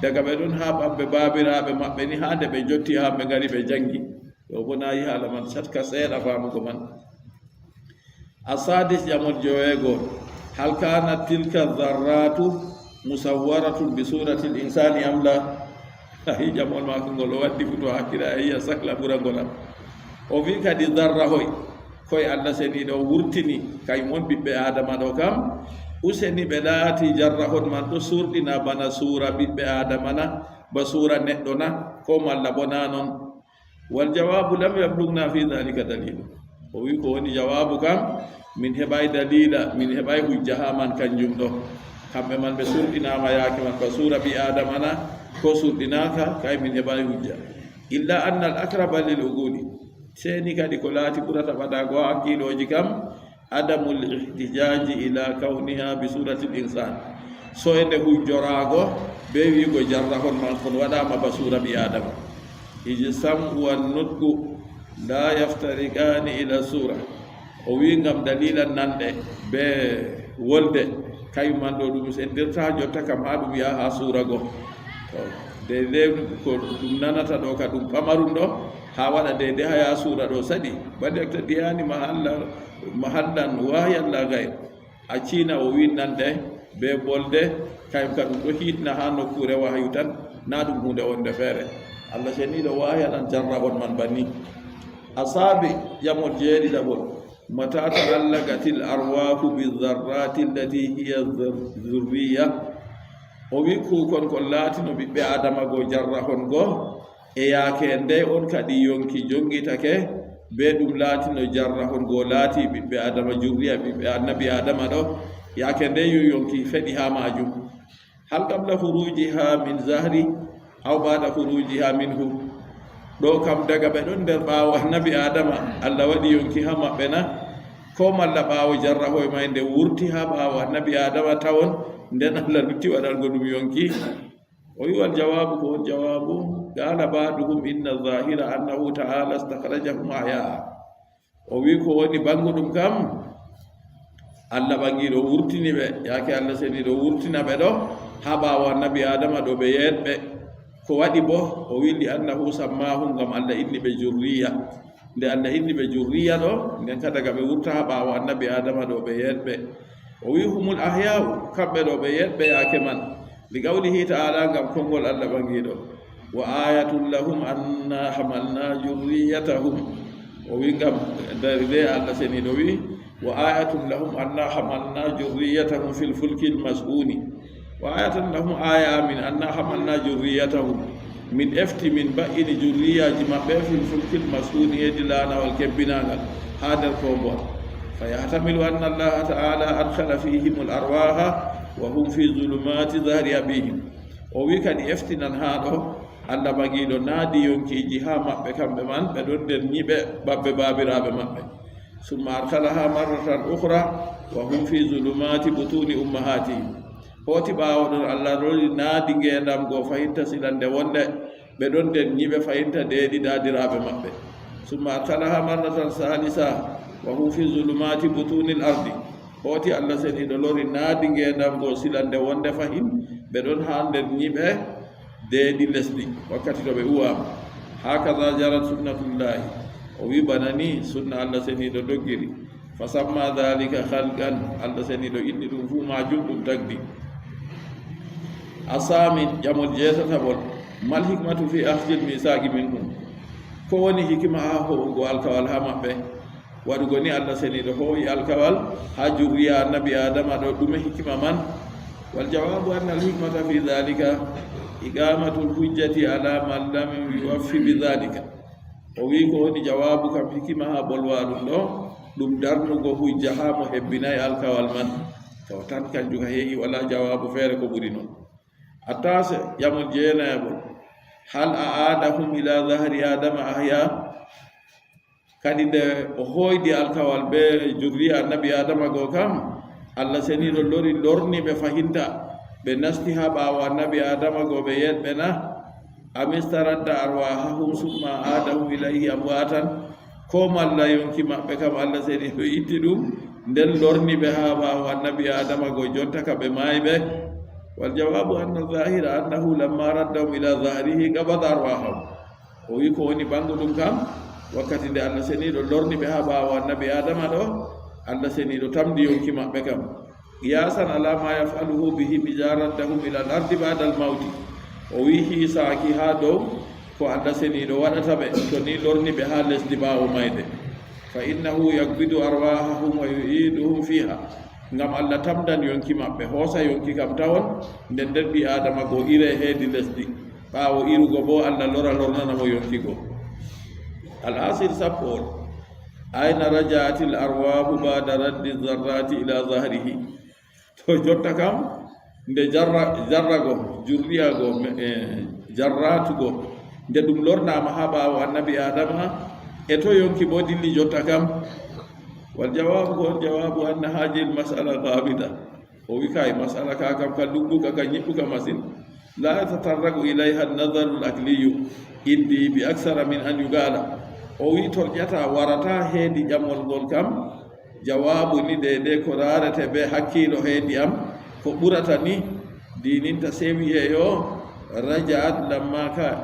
Speaker 2: daga ɓe ɗon ha ɓamɓe babiraɓe maɓɓe ni hande ɓe jotti ha ɓe ngari ɓe jangi ɗo bo nayi haala man satka seeɗa famugo man asadis jamol joweego hal kanat tilka dharratu musawwaratun bi surati l insani am la ayi jamol mako ngol o waddi futo hakkila a yiya sahla ɓura ngolam o wi kadi darra hoy koye Allah seniɗo wurtini kay mon ɓiɓɓe adama ɗo kam useni ɓe laati jarra hon man ɗo surɗina bana suura ɓiɓɓe adama na ba suura neɗɗo na ko malla bona noon wal jawabu lam yablugna fi dhalika dalilu o wi ko woni jawabu kam min heɓay dalila min heɓay hujja ha man kanjum ɗo kamɓe man ɓe surɗinama yaake man ba suura ɓi adama na ko surɗinaka kay min heɓay hujja illa anna al akraba lil uguli seni kadi ko laati ɓurata ɓadago hakkiloji kam adamul ihtijaji ila kawniha bi surati l insan so ende hujjorago be wiigo jarrahon man kon waɗama ba suura ɓi adama iji samu wan nutgu la yaftarikani ila sura o wi ngam dalilan nanɗe be wolde kayu man ɗo ɗum sendirta jotta kam ha ɗum yaha ha suura go to dede ko ɗum nanata ɗo ka ɗum pamarum ɗo ha waɗa dede ha ya suura ɗo saɗi baɗi ta diyani mahallan wayalla gayr a ciina o wi nanɗe be bolde kayum ka ɗum ɗo hitna ha nokkure wahayu tan na ɗum hunde wonde feere Allah seniɗo wayalan jarrabon man banni asabi yamol jeeɗiɗaɓol mata ta'allaqatil arwahu bizarrati allati hiya dhurriya o wi kukon kon laatino ɓiɓɓe adama go jarrahon go e yaake nde on kadi yonki jongitake be ɗum laatino jarrahon go laati ɓiɓɓe adama jurriya ɓiɓɓe annabi adama ɗo yaake nde yo yonki feɗi ha majum hal qabla hurujiha min zahri aw ba'da hurujiha minhu ɗo kam daga ɓe ɗon nder ɓaawo annabi adama Allah waɗi yonki ha maɓɓe na ko malla ɓaawo jarra hoye may nde wurti ha ɓaawo annabi adama tawon nden allah lutti waɗalgo ɗum yonki o wi wal jawabu ko on jawabu qala baduhum inna zahira annahu taala stahrajahum aya o wi ko woni banguɗum kam allah ɓangiɗo wurtini ɓe yaake allah seniɗo wurtina ɓe ɗo ha ɓaawo annabi adama ɗo ɓe yeetɓe ko waɗi bo o wi li annahu sammahum ngam allah inni ɓe jurriya nde allah inni ɓe jurriya ɗo nden ka daga ɓe wurta ha ɓaawo annabi adama ɗo ɓe yeetɓe o wi humul ahyau kamɓe ɗo ɓe yeetɓe yaake man li qawlihi taala ngam konngol allah ɓangiɗo wa ayatun lahum anna hamalna jurriyatahum o wi ngam dari de allah seniɗo wi wa ayatun lahum anna hamalna jurriyatahum fil fulki lmas'uni wa ayatun lahum aya min anna hamalna jurriyatahum min efti min ba'ini jurriyaji maɓɓe fil fulki lmas'uni hedi laanawal kebbinagal ha nder kombon fa yahtamilu anna allaha taala adkhala fihim l arwaha wa hum fi zulumati zahri abihim o wi kadi eftinan ha ɗo allah ɓagiɗo naadi yonkiji ha maɓɓe kamɓe man ɓe ɗon nder ñiɓe babɓe babiraɓe maɓɓe summa arkalaha marratan ukhra wa hum fi zulumati butuni ummahatihim hoti ɓawo ɗon allah roli naadi ngendam go fahinta silande wonde ɓe ɗon nder ñiɓe fahinta deeɗi dadiraɓe maɓɓe summa arkalaha marratan salisa wa hum fi zulumati butuni l ardi hoti allah seniɗo lori naadi ngendam go silande wonde fahin ɓe ɗon ha nder ñiɓe deeɗi lesɗi wakkati to ɓe uwama hakaza jarat sunnatullahi o wi bana ni sunna allah seniɗo doggiri fa samma dhalika halqan allah seniɗo inni ɗum fu majum ɗum tagdi asamin ƴamol jeetataɓol mal hikmatu fi ahdil misaqi minhum ko woni hikima ha ho'ugo alkawal ha maɓɓe waɗugo ni allah seniɗo hooyi alkawal ha jurriya annabi adama ɗo ɗume hikima man wal jawabu anna alhikmata fi dhalika iqamatu lhujjati ala man lam yuwaffi bi dhalika o wi ko woni jawabu kam hikima ha bolwa ɗum ɗo ɗum darnugo hujja ha mo hebbinayi alkawal man taw tan kanjum ka heehi wala jawabu feere ko ɓuri noon attase ƴamol jeenayabol hal a aadahum ila zahri adama ahya kadi nde o hoydi alkawal ɓe jurriya annabi adama go kam allah seniɗo lori lorniɓe fahinta ɓe nasti ha ɓaawo annabi adama go ɓe yeɗɓe na amistaradda arwahahum summa aadahum ilayhi amwatan ko malla yonki maɓɓe kam allah seniɗo itti ɗum nden lorniɓe ha ɓaawo annabi adama go jonta ka ɓe mayɓe wal jawabu anna zahira annahu lamma raddahum ila zahrihi qabada arwahahum o wi ko woni ɓangu ɗum kam wakkati nde allah seniɗo lorniɓe ha ɓaawo annabi adama ɗo allah seniɗo tamdi yonki maɓɓe kam qiyasan ala ma yafaluhu bihi bijaraddahum ila l ardi bada al mawti o wi hisaaki ha dow ko allah seniɗo waɗata ɓe to ni lorniɓe ha lesdi ɓaawo mayde fa innahu yakbidu arwahahum wa yuiduhum fiha ngam allah tamdan yonki maɓɓe hoosa yonki kam tawon nden nder ɓi adama go ire heedi lesdi ɓaawo irugo bo allah lora lornanamo yonki go al asir sappowol ayna rajati l arwahu bada raddi zarrati ila zahrihi to jotta kam nde jarra go jurriya go jarratu go nde ɗum lornama ha ɓaawo annabi adama e to yonki bo dilli jotta kam wal jawabu ko on jawabu anna hajil masala gabida o wi kay masala ka kam ka lugguka ka ñiɓɓuka masine la yatatarragu ilayha nadaru l akliyu indi bi aksara min an yugala o wi torƴata warata heedi ƴammol ngol kam jawabu ni de ko rarete be hakkilo heedi am ko ɓurata ni dininta sewi e yo rajaat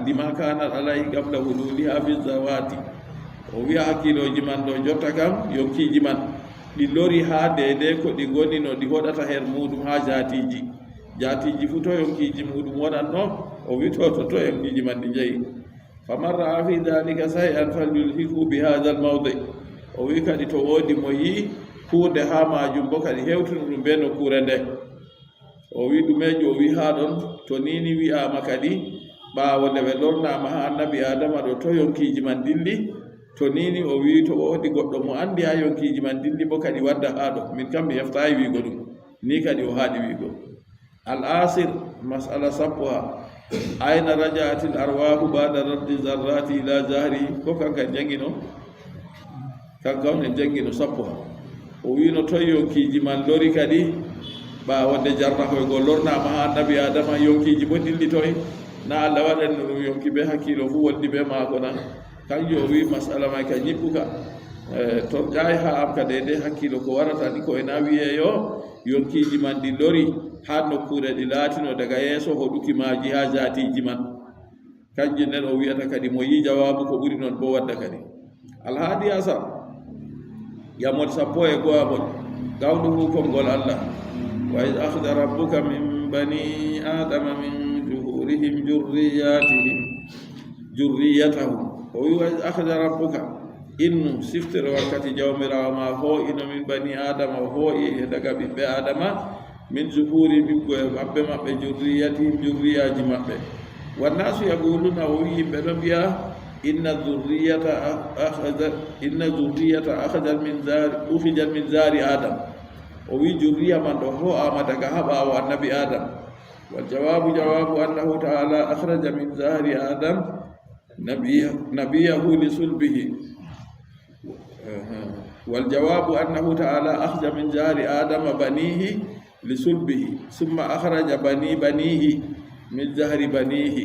Speaker 2: lima kanat alayhi qabla hululiha fi zawati o wiya hakkiloji man ɗo jotta kam yonkiji man ɗi lori ha de ko ɗi goni no ɗi hoɗata her muɗum ha jatiji fu to yonkiji muɗum wonatno o wi to yonkiji man ɗi jeeyi faman ra'a fi dhalika shay'an falyulhiqu bi hadha al mawdi o wi kadi to woodi mo yi kuurde ha majum bo kadi hewtunu ɗum be nokkure nde o wi ɗumejo o wi ha ɗon to nini wi'ama kadi ɓaawo nde ɓe lornama ha annabi adama ɗo to yonkiji man dilli to nini o wi to woodi goɗɗo mo andi ha yonkiji man dilli bo kadi wadda ha ɗo min kam mi heftayi wiigo ɗum ni kadi o haaɗi wiigo al asir masala sappoha ayna raja'ati l arwahu bada raddi zarrati ila zahri ko kanka jangino kanka on en jangino sappoha o wino toon yonkiji man lori kadi ɓa wadde jarna koye go lornama ha annabi adama yonkiji bo dillitoy na allah waɗani ɗum yonki ɓe hakkilo fu wondi ɓe maako nan kanjum o wi masala may ka ñiɓɓuka to ƴaay ha am ka de hakkilo ko warata ɗi koye na wiyeyo yonkiji man ɗi lori ha nokkure ɗi laatino daga yeeso hoɗuki maji ha jatiji man kanjum nden o wiyata kadi mo yi jawabu ko ɓuri noon bo wadda kadi alhaadi asar yamol 14 mon gawɗu fu konngol allah wa id akhda rabbuka min bani adama min juhurihim jurriyatahum o wi wa id akhda rabbuka innu siftere wakkati jawmirawo ma hoo'ino min bani adama o hoo'i e daga ɓiɓɓe adama min zuhuri ɓiɓɓe maɓɓe maɓɓe jurriyatihim jurriyaji maɓɓe wannasu yaquluna o wi yimɓe ɗo mbiya inna zurriyata ukhrijat min zari adam o wi jurriya man ɗo ho'ama daga ha ɓawo annabi adam wal jawabu annahu taala akhraja min zari adam nabiyahu li sulbihi والجواب أنه تعالى أخرج من جار آدم بنيه لسلبه ثم أخرج بنيه من جهر بنيه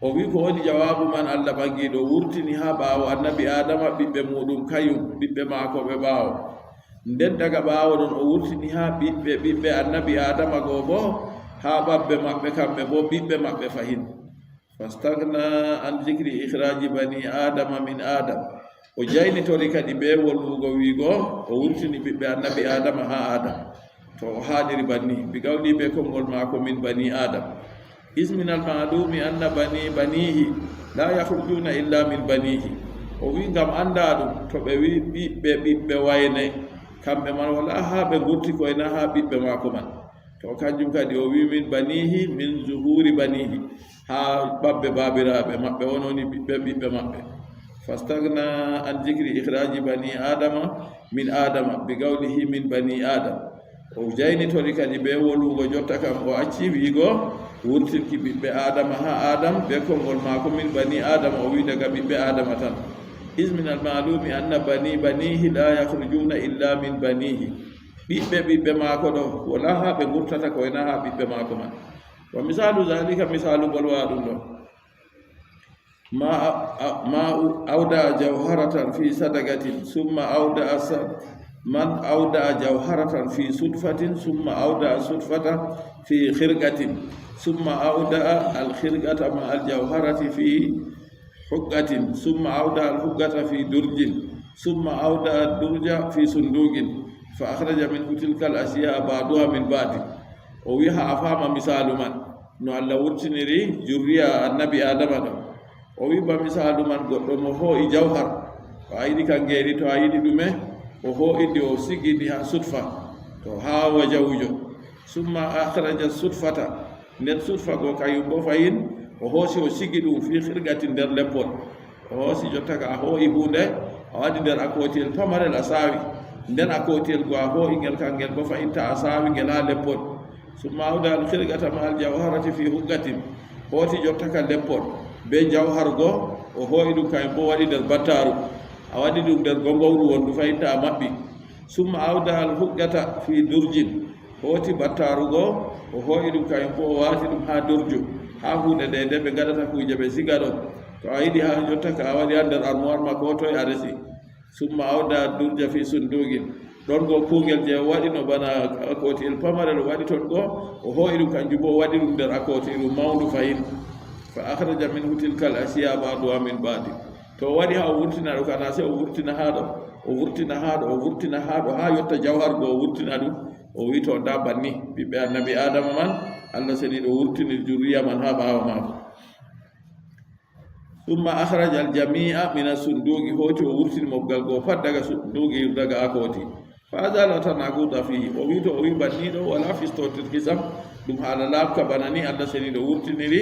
Speaker 2: وفي كون جواب من الله بانجي دو ورتني ها باو النبي آدم بيبه مودum kayum bibbe mako be bawo nden daga bawo don o wurtini ha bibbe annabi Adam go bo ha babbe mabbe kambe bo bibbe mabbe fahin fastagna an zikri ikhraji bani Adam min Adam o jayni tori kadi be wollugo wiigo o wurtini ɓiɓɓe annabi adama ha adam to o haadiri banni bi gawɗi ɓe konngol maako min bani adam ismin al maalumi anna banihi la yahrujuna illa min banihi o wi ngam annda ɗum to ɓe wi ɓiɓɓe wayne kamɓe man wala ha ɓe gurti koyna ha ɓiɓɓe maako man to kanjum kadi o wi min banihi min zuhuri banihi ha babbe babiraɓe maɓɓe wononi ɓiɓɓe maɓɓe fastagna an zikri ikhraji bani adama min adama bi gawlihi min bani adam o jaynitori kadi ɓe wolugo jotta kam o acci wiigo wurtirki ɓiɓɓe adama ha adam ɓe konngol maako min bani adama o wi daga ɓiɓɓe adama tan ismin al maalumi anna banihi la yakhrujuna illa min banihi ɓiɓɓe maako ɗo wala ha ɓe gurtata koyna ha ɓiɓɓe maako man wa misalu zalika misalugol wa ɗum ɗo ما أودع جوهرة في صدقة ثم أودع من أودع جوهرة في صدفة ثم أودع صدفة في خرقة ثم أودع الخرقة مع الجوهرة في حقة ثم أودع الحقة في درج ثم أودع الدرج في صندوق فأخرج منه تلك الأشياء بعضها من بعض ويها أفهم مثال من نعلى ورتنري جريا النبي آدم o wi ba misalu man goɗɗo mo hoo'i jawhar to a yiɗi kan ngeeri to a yiɗi ɗume o hoo'indi o sigindi ha sutfa to haawa jawujo summa akhraja sutfata nden sutfa go kayum bo fayin o hoosi o sigi ɗum fi hirgati nder leppol o hoosi jotta ka a hoo'i hunde a waɗi nder akotiyel pamarel a saawi nden akotiyel go a hoo'i ngel kangel bo fayinta a saawi ngel ha leppol summa awda al hirgata ma al jawharati fi huggatin hooti jotta ka leppol be jawhar go o hooyi ɗum kayen bo waɗi nder battaru a waɗi ɗum nder gongowru wondu fayinta a maɓɓi summa awda al huggata fi durjin hooti battaru go o hooyi ɗum kayen bo o waati ɗum ha durju ha hunde nde nde ɓe gaɗata kuje ɓe siga ɗon to a yiɗi ha jotta ka a waɗi ha nder armoire ma ko toye a resi summa awda durja fi sundugin ɗon go kuugel je waɗi no bana akotiyel pamarel o waɗi ton go o hooyi ɗum kanjum bo o waɗi ɗum nder akotiru mawndu fayin fa akhraja minhu tilka al asiya ba'duha min ba'di to waɗi ha o wurtina ɗo kana se o wurtina ha ɗo o wurtina ha ɗo o wurtina ha ɗo ha yotta jawhar go o wurtina ɗum o wi to nda banni ɓiɓɓe annabi adama man allah seni ɗo wurtini jurriya man ha ɓawa maako summa akhraja al jami'a min as-sunduqi hoti o wurtini mobgal go pat daga sunduqi daga akoti fa zala tanaquda fihi o wi to o wi banni ɗo wala fistotirki sam ɗum haala laabka bana ni allah seni ɗo wurtiniri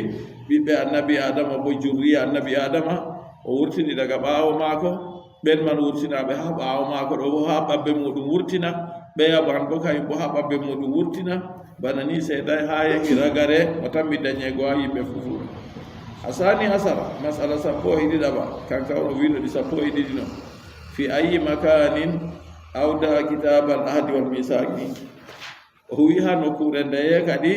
Speaker 2: ɓiɓɓe annabi adama bo jurriya annabi adama o wurtini daga ɓaawo maako ɓen man wurtinaɓe ha ɓaawo maako ɗo bo ha ɓabbe muɗum wurtina ɓeya ban bo kayum bo ha ɓabbe muɗum wurtina bana ni seeɗa ha yehi ragare mo tammi dañego ha yimɓe fufu asani asara masala 11 kanka ono wino ɗi 11 no fi ayi makanin awda kitabal ahdi wal misaqi o wi ha nokkure ndeye kadi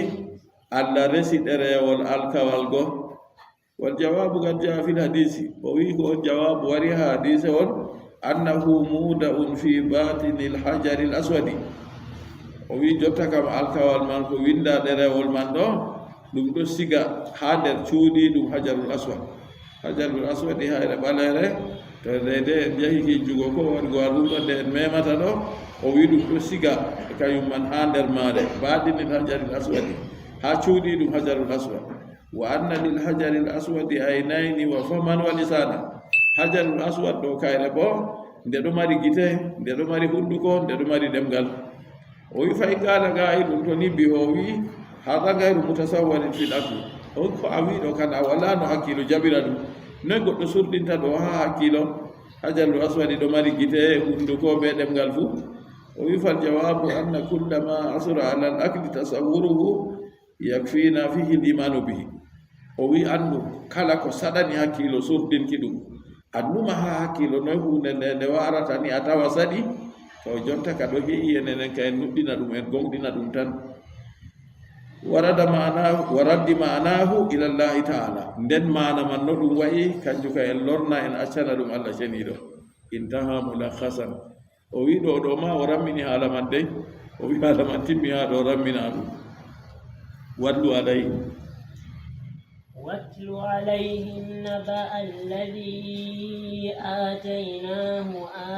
Speaker 2: allah resi ɗerewol alkawal go wal jawabu qad jaa fil hadisi o wi ko on jawabu wari ha hadise on annahu muda'un fi batini lhajari l aswadi o wi jotta kam alkawal man ko winda ɗerewol man ɗo ɗum ɗo siga ha nder cuuɗi ɗum hajarul aswad hajarul aswadi hayre ɓalere to deyde en jahi hijjugo ko woni go alɗum ɗo nde en memata ɗo o wi ɗum ɗo siga kañum man ha nder maɗe baɗinil hajaril aswadi ha cuuɗi ɗum hajarul aswad wa anna lil hajaril aswadi aynayni wa faman wa lisana hajarul aswad ɗo kayre bo nde ɗo mari gite nde ɗo mari hunduko nde ɗo mari ɗemgal o wi fay qala ga'ilum to ni bi o wi hada gayru mutasawwarin fil aqli on ko a wi ɗo kan a wala no hakkilo jaɓira ɗum noy goɗɗo surɗinta ɗo ha hakkilo hajarul aswadi ɗo mari gite hunduko be ɗemgal fuu o wi fal jawabu anna kullama asra ala al aqli tasawwuruhu yakfina fihi l imanu bihi o wi andu kala ko saɗani hakkilo surɗinki ɗum annuma ha hakkilo noy hunde nde warata ni a tawa saɗi to jonta ka ɗo heƴi enenen ka en nuɗɗina ɗum en gonɗina ɗum tan warada ma'anahu wa raddi ma'anahu ila llahi ta'ala nden mana man no ɗum wayi kanju ka en lorna en accana ɗum allah ceniɗo intaha mulakhasan o wi ɗo ma o rammini haala man dey o wi haala man timmi ha ɗo rammina ɗum wallu alayhi
Speaker 1: واتل عليهم نبأ الذي آتيناه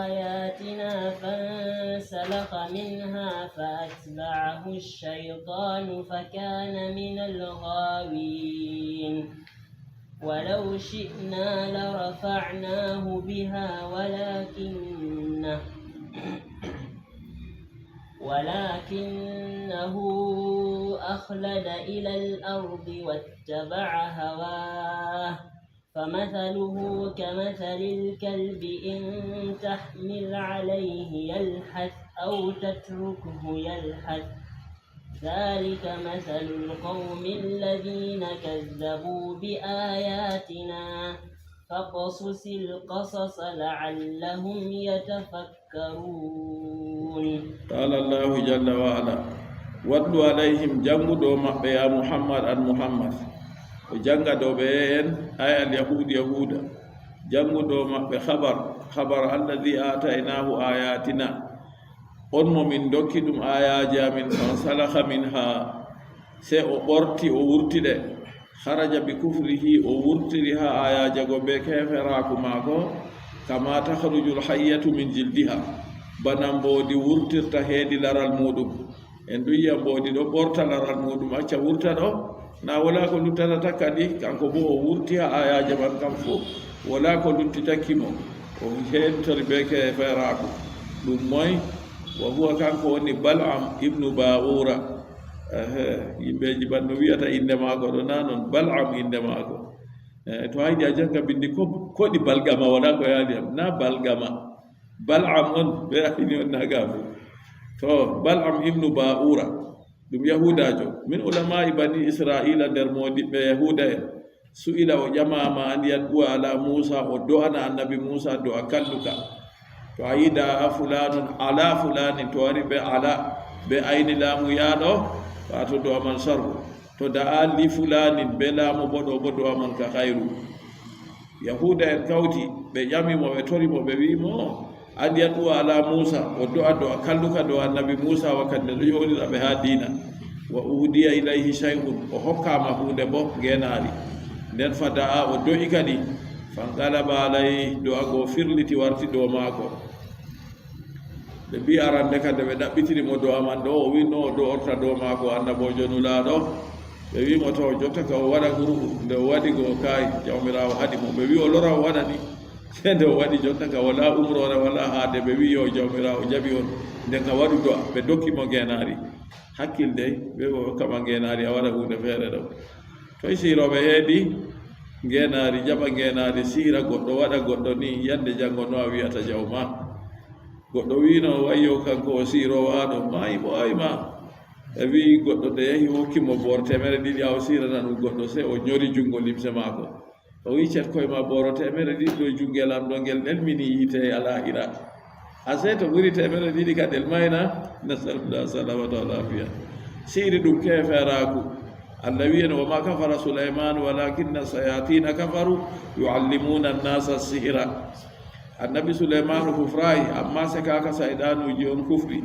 Speaker 1: آياتنا فانسلخ منها فأتبعه الشيطان فكان من الغاوين ولو شئنا لرفعناه بها ولكنه أخلد إلى الأرض واتبع هواه فمثله كمثل الكلب إن تحمل عليه يلحث أو تتركه يلحث ذلك مثل القوم الذين كذبوا بآياتنا فاقصص القصص لعلهم يتفكرون
Speaker 2: قال الله جل وعلا واتل عليهم جنغدو مابbe ya muhammad an muhammad o janga do be en ay al yahuda jangudo mabbe khabar alladhi atainahu ayatina on mo min dokki dum ayaji amin fansalakha minha se o borti o wurtide kharaja bi kufrihi o wurtiri ha ayaji go be keferaku mako kama takhrujul hayyatu min jildiha banam bodi wurtirta heedi laral mudum en duya bodi do borta laral mudum acca wurta do na wala ko luttata takadi kanko bo o wurti ha ayaji man kam fo wala ko luttita kimo o hentori be keferaku dum moy wa huwa kanko woni bal'am ibnu ba'ura yimɓeji banno wiyata inde maako ɗo na noon bal'am inde maako to haydi a janga bindi koɗi balgama wala ko yaadi am na balgama bal'am on ɓe ayni on naga fo to bal'am ibnu ba'ura ɗum yahudajo min ulama'i bani israila nder modiɓɓe yahuda en su'ila o ƴamama andiyat ɓuwa ala musa o do'ana annabi musa do a kalluka to a yida fulanun ala fulani to wari be ala be ayni laamu yaɗo wato do aman sarru to da li fulani be laamu boɗo bo do aman ka khairu yahuda en kawti ɓe ƴamimo ɓe torimo ɓe wimo andiyat ɗuwa ala musa o do'a do a kalluka do annabi musa wakkande ɗo yoɗira ɓe ha dina wa udiya ilayhi shay'un o hokkama hunde bo ngenaari nden fa da'a o do'i kadi fangalaba alay do ago firliti warti do maako ɓe mbi arande kade ɓe ɗaɓɓitirimo do aman ɗo o winno o do orta do maako annabojo nulaaɗo ɓe wimo to jotta ka o waɗa groupe nde o waɗi go kay jawmirawo haɗi mo ɓe wi o lora o waɗani nde o waɗi jotta ka wala umrore wala haade ɓe wi yo jawmirawo jaɓi on nden ka waɗu do ɓe dokkimo ngenaari hakkilde ɓe o kama ngenaari a waɗa hunde feere ɗo toye siroɓe heedi ngenaari jaɓa ngenaari siira goɗɗo waɗa goɗɗo ni yande janngo no a wiyata jawma goɗɗo wino wayyo kanko o sirowo aɗo mayi bo ayma e wi goɗɗo de yahi hokkimo boro 200 aw sirana ɗum goɗɗo se o ñori jungo limse maako o wi cet koye ma boro 200 ɗo jungel am ɗo ngel ɗelmini yite ala ira ase to ɓuri temere ɗiɗi kadel mayna nasalullah salamata wal afiya siri ɗum keferaku allah wiyen wa ma kafara sulaiman walakinna sayatina kafaru yuallimuna annasa sihra annabi suleimanu hufrayi amma se kaka sayɗanuji on kufri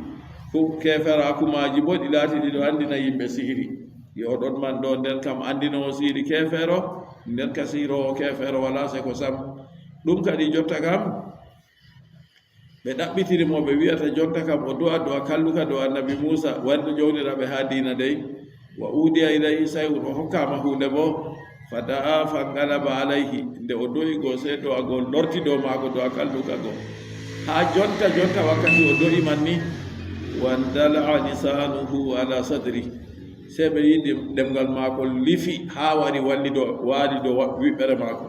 Speaker 2: ko keferakumaji bo ɗi laati ɗiɗo andina yimɓe sihiri yo ɗon man ɗo nden kam andinowo sihiri kefero nden ka sihirowo kefero wala se ko sam ɗum kadi jotta kam ɓe ɗaɓɓitirimo ɓe wiyata jotta kam o do'a do'a kalluka do annabi moussa wanɗo ƴowniraɓe ha dina dey wa udiya ilayhi sayun o hokkama hunde bo fa da'a fa galaba alayhi nde o do'i go se do agol lorti do maako do a kalluka go ha jonta wakkati o do'i man ni wandala lisanuhu ala sadri se ɓe yiɗi ɗemgal maako lifi ha wari waali do wiɓɓere maako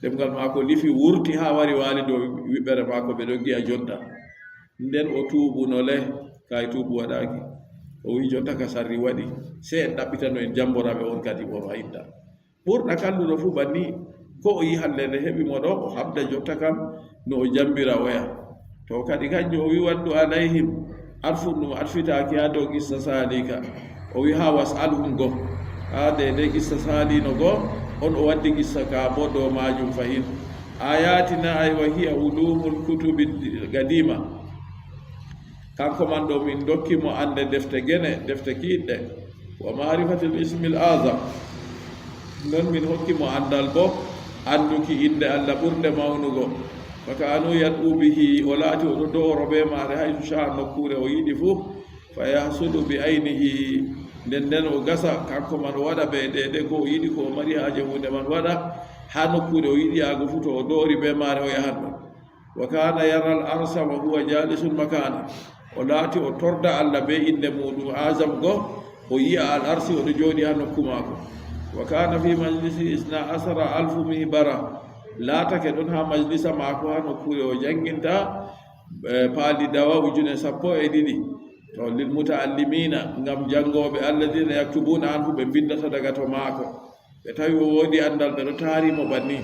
Speaker 2: ɗemgal maako lifi wurti ha wari waali do wiɓɓere maako ɓe ɗo giya jonta nden o tuubu no le kay tuubu waɗaki o wi jonta ka sarri waɗi se en ɗaɓɓitano en jamboraɓe on kadi o hayinta ɓurɗa kalluɗo fuu banni ko o yi hallede heɓi mo ɗo o habda jotta kam no o jambira oya to kadi kanjum o wi waddu alayhim arfu ɗum arfitaki ha dow qissa salika o wi ha wasalhum go ha dede qissa salino go on o waddi qissa ka bo dow majum fahin ayatina ay wa hiya ulumul kutubi gadima kanko man ɗo min dokkimo ande defte gene defte kiiɗɗe wa marifatul ismil azam non min hokkimo andal bo anduki inde allah ɓurde mawnugo faka anu yad'u bihi o laati oɗo doworo be maare hayso sha nokkure o yiɗi fuu fa yahsudu bi aynihi nden o gasa kanko man o waɗa ɓe ɗeɗe ko o yiɗi ko o mari haaje hunde man waɗa ha nokkure o yiɗi yaago fuu to o doori be maare o yahan ɗon wa kana yara al arsa wa huwa jalisun makana o laati o torda allah be inde muɗum azam go o yiya al arsi oɗo jooɗi ha nokku maako wa kana fi majlisi isna asara alfu mihbara laatake ɗon ha majlisa maako ha nokkure o janginta paali dawa ujune 12 to lil mutaallimina ngam jangoɓe alladina yaktubuna anhu ɓe bindata daga to maako ɓe tawi o woodi andal ɓe ɗo taarimo banni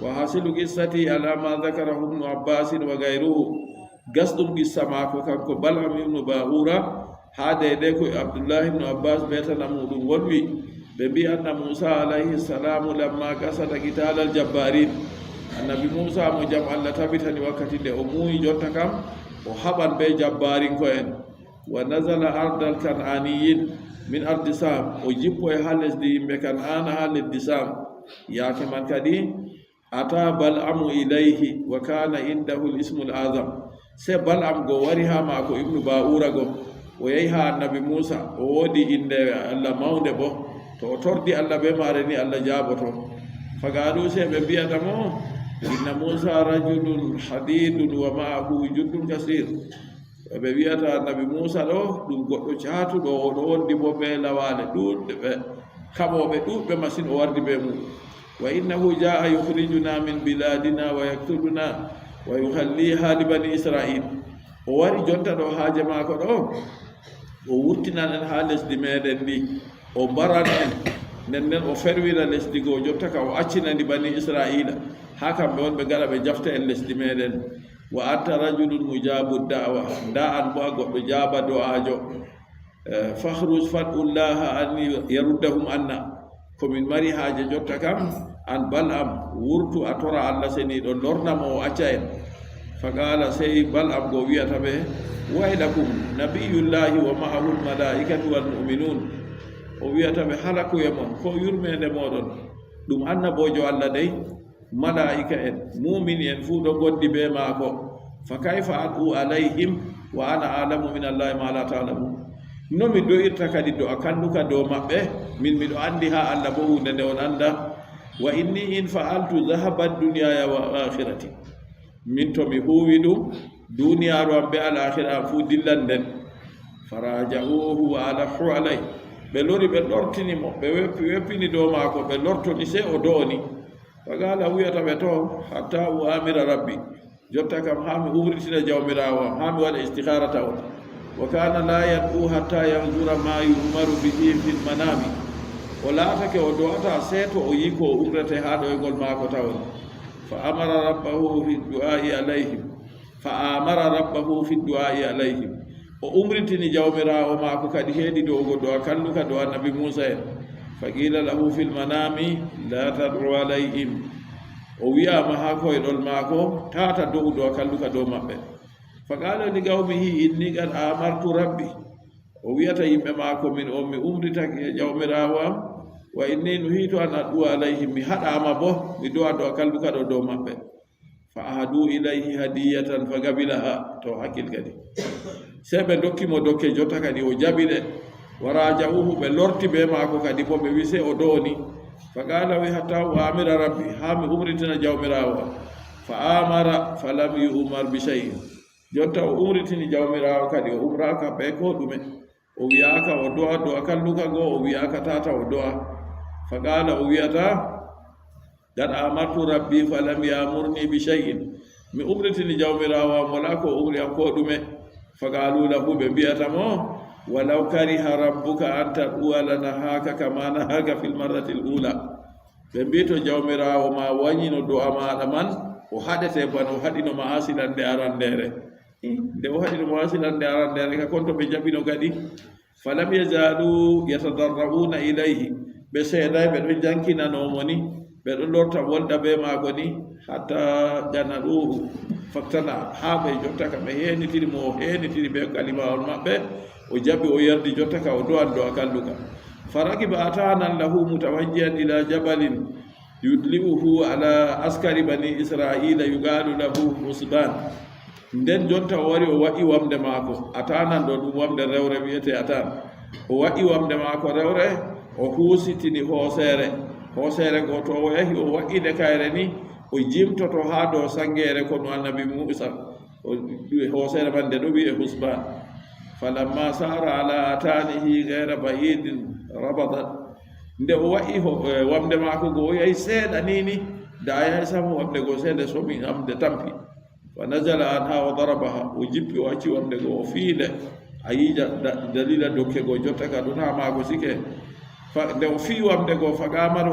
Speaker 2: wa hasilu qissati ala ma dakarahu ibnu abbasin wa gayruhu gasɗum qissa maako kanko balam ibnu bahura ha dede ko abdoullahi ibnu abbas betana muɗum wonwi ɓe mbi anna moussa alayhi salamu lamma gasata qitalal jabbarin annabi moussa mo jam allah tabitani wakkati nde o muuyi jotta kam o haɓan be jabbarin ko en wa nasala ardal kan'aniyin min ardi sam o jippo e ha lesdi yimɓe kan'ana ha leddi sam yaake man kadi ata bal'amu ilayhi wa kana indahu l'ismul azam se bal'am go wari ha maako ibnu ba'ura go o yehi ha annabi moussa o woodi inde allah mawnde bo to o tordi allah be maare ni allah jaaboto fagaɗu se ɓe mbiyata mo inna moussa rajulun hadidun wa ma'ahu juddun kasir ɓe wiyata annabi moussa ɗo ɗum goɗɗo caatuɗo oɗo wondi bo ɓe lawale ɗuɗɗe ɓe kaɓoɓe ɗuɗɓe masine o wardi ɓe mum wa innahu jaa yukhrijuna min biladina wa yaktuluna wa yuhalliha li bani israil o wari jonta ɗo haaje maako ɗo o wurtinan en ha lesdi meɗen ndi o mbaran en nden o ferwira lesdi goo jotta ka o accinani bani israila ha kamɓe wonɓe gara ɓe jafta en lesdi meɗen wa anta rajulun mujabu da'wa nda an bo a goɗɗo jaaba do'ajo fahruj fad'ullaha an yaruddahum anna komin mari haaje jotta kam an bal'am wurtu a tora allah seniɗo lornamo o acca en faqala sey bal'am go wiyata ɓe waylakum nabiyullahi wa ma'ahu lmalaikatu walmu'minun o wiyata ɓe halakuye mon ko yurmede moɗon ɗum annabojo allah dey malaika en mumini en fuu ɗo gondi be maako fa kayfa ad'u alayhim wa ana alamu min allahi ma la ta'lamun no mi do'irta kadi do a kanduka dow maɓɓe min miɗo andi ha allah bo hunde nde on anda wa inni in fa'altu dhahabat dunyaya wa akhirati min to mi huwi ɗum duniyaru am be alakhira am fuu dillan nden faraja'uhu wa alahu alay ɓe lori ɓe lortinimo ɓe weppini dow maako ɓe lortoni se o do'oni fagala wiyata ɓe to hatta uamira rabbi jotta kam ha mi huritina jawmirawo am ha mi waɗa istikhara taw wa kana la yad'u hatta yanzura ma yu'maru bihi fil manami o laatake o do'ata seeto o yi ko umrete ha ɗoygol maako tawon fa amara rabbahu fi du'ai alayhim fa amara rabbahu fi du'ai alayhim o umritini jawmirawo maako kadi heedi dogo do kalluka do annabi Musa en faqila lahu fil manami la tad'u alayhim o wiyama ha koyɗol maako tata dow do kalluka do maɓɓe faqala li qawmihi inni qad amartu rabbi o wiyata yimɓe maako min on mi umritake jawmirawo am wa inni nuhitu an ad'u alayhim mi haɗama bo mi do'a do kalluka ɗo dow maɓɓe fa ahadu ilayhi hadiyatan fa gabilaha to hakkil kadi se ɓe dokkimo dokke jotta kadi o jaɓiɗe waraja'uhu ɓe lorti be maako kadi bo ɓe wise o downi fa qala wi hatta o amira rabbi ha mi umritina jawmirawo fa amara fa lam yu'mar bi shay'in jotta o umritini jawmirawo kadi o umraka ɓe ko ɗume o wiyaka o do'a do'a kalluka goo o wiyaka tata o do'a fa qala o wiyata qad amartu rabbi fa lam yamurni bi shay'in mi umritini jawmirawo wala ko umri an ko ɗume fa qalu lahu ɓe mbiyatamo walaw kariha rabbuka an tad'uwa lanahaka kama nahaka fil marrati l ula ɓe mbi to jawmirawo ma wañino do'a maɗa man o haɗete bana o haɗinoma asilande arandere nde o haɗinoma asilande arandere ka konto ɓe jaɓino kadi falam yazalu yatadarrauna ilayhi ɓe seeɗay ɓe ɗo jankinanomo ni ɓe ɗo lorta wolda be maako ni hatta janaɗuhu faktana ha ɓe jotta ka ɓe henitiri mo o henitiri ɓe kalimawol maɓɓe o jaɓi o yardi jotta ka o do'an do a kalluka farakiba atanan lahu mutawajjihan ila jabalin yudli'uhu ala askari bani israila yugalu lahu husban nden jonta o wari o waɗi wamde maako atanan ɗo ɗum wamde rewre wiyete atan o waɗi wamde maako rewre o huusitini hoosere go to o yahi o waɗide kayre ni o jimtoto ha dow sangere kono annabi Musa hoosere man nde ɗo wiye husban falamma sara ala atanihi gayra bayidin rabadat nde o waɗi wamde maako go o yahi seeɗa nini da yahi samo wamde go seeɗa somi amde tampi fa nazala anha wa darabaha o jippi o acci wamde go o fiinde a yiija dalila dokke go jotta ka ɗum ha maako sike nde o fii wamde go faqaman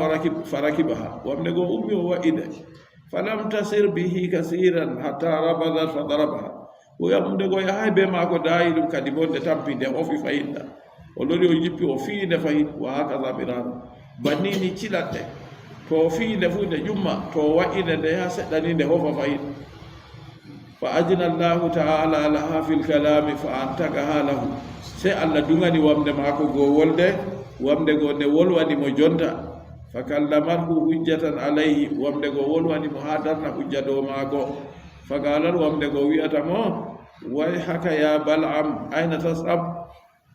Speaker 2: farakibaha wamde go ummi o waɗide falam tasir bihi kasiran hatta rabadat fa darabaha o yamde go yahay be maako daayi ɗum kadi bo nde tampi nde ofi fayinɗa o lori o jippi o fiinde fayin wa hakaza mirano bannini cilatɗe to o fiinde fu nde ƴumma to o waɗine nde ha seɗɗani nde hofa fayin fa ajina allahu taala laha fil kalami fa antakaha lahu se allah dugani wamde maako go wolde wamde go nde wolwanimo jonta fa kallamathu hujjatan alayhi wamde go wolwanimo ha darna hujja dow maako fa galan wamde go wiyatamo way haka ya bal'am ayna tasab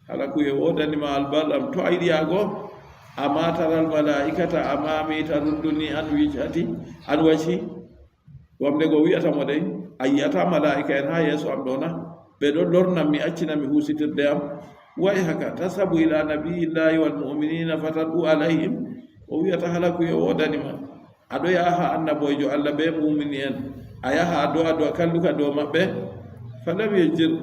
Speaker 2: hala kuye wodanima al bal'am to a yiɗiyago ama taral malaikata amami tarudduni an wijhati an waci wamde go wiyatamo dey a yiyata malaika en ha yeeso am ɗo na ɓe ɗo lornam mi accina mi husitirde am way haka tasabu ila nabiyillahi wal mu'minina fatadu alayhim o wiyata hala kuye wodanima aɗo yaha ha annaboyjo allah be mumini en a yaha do a kalluka dow maɓɓe falam yejir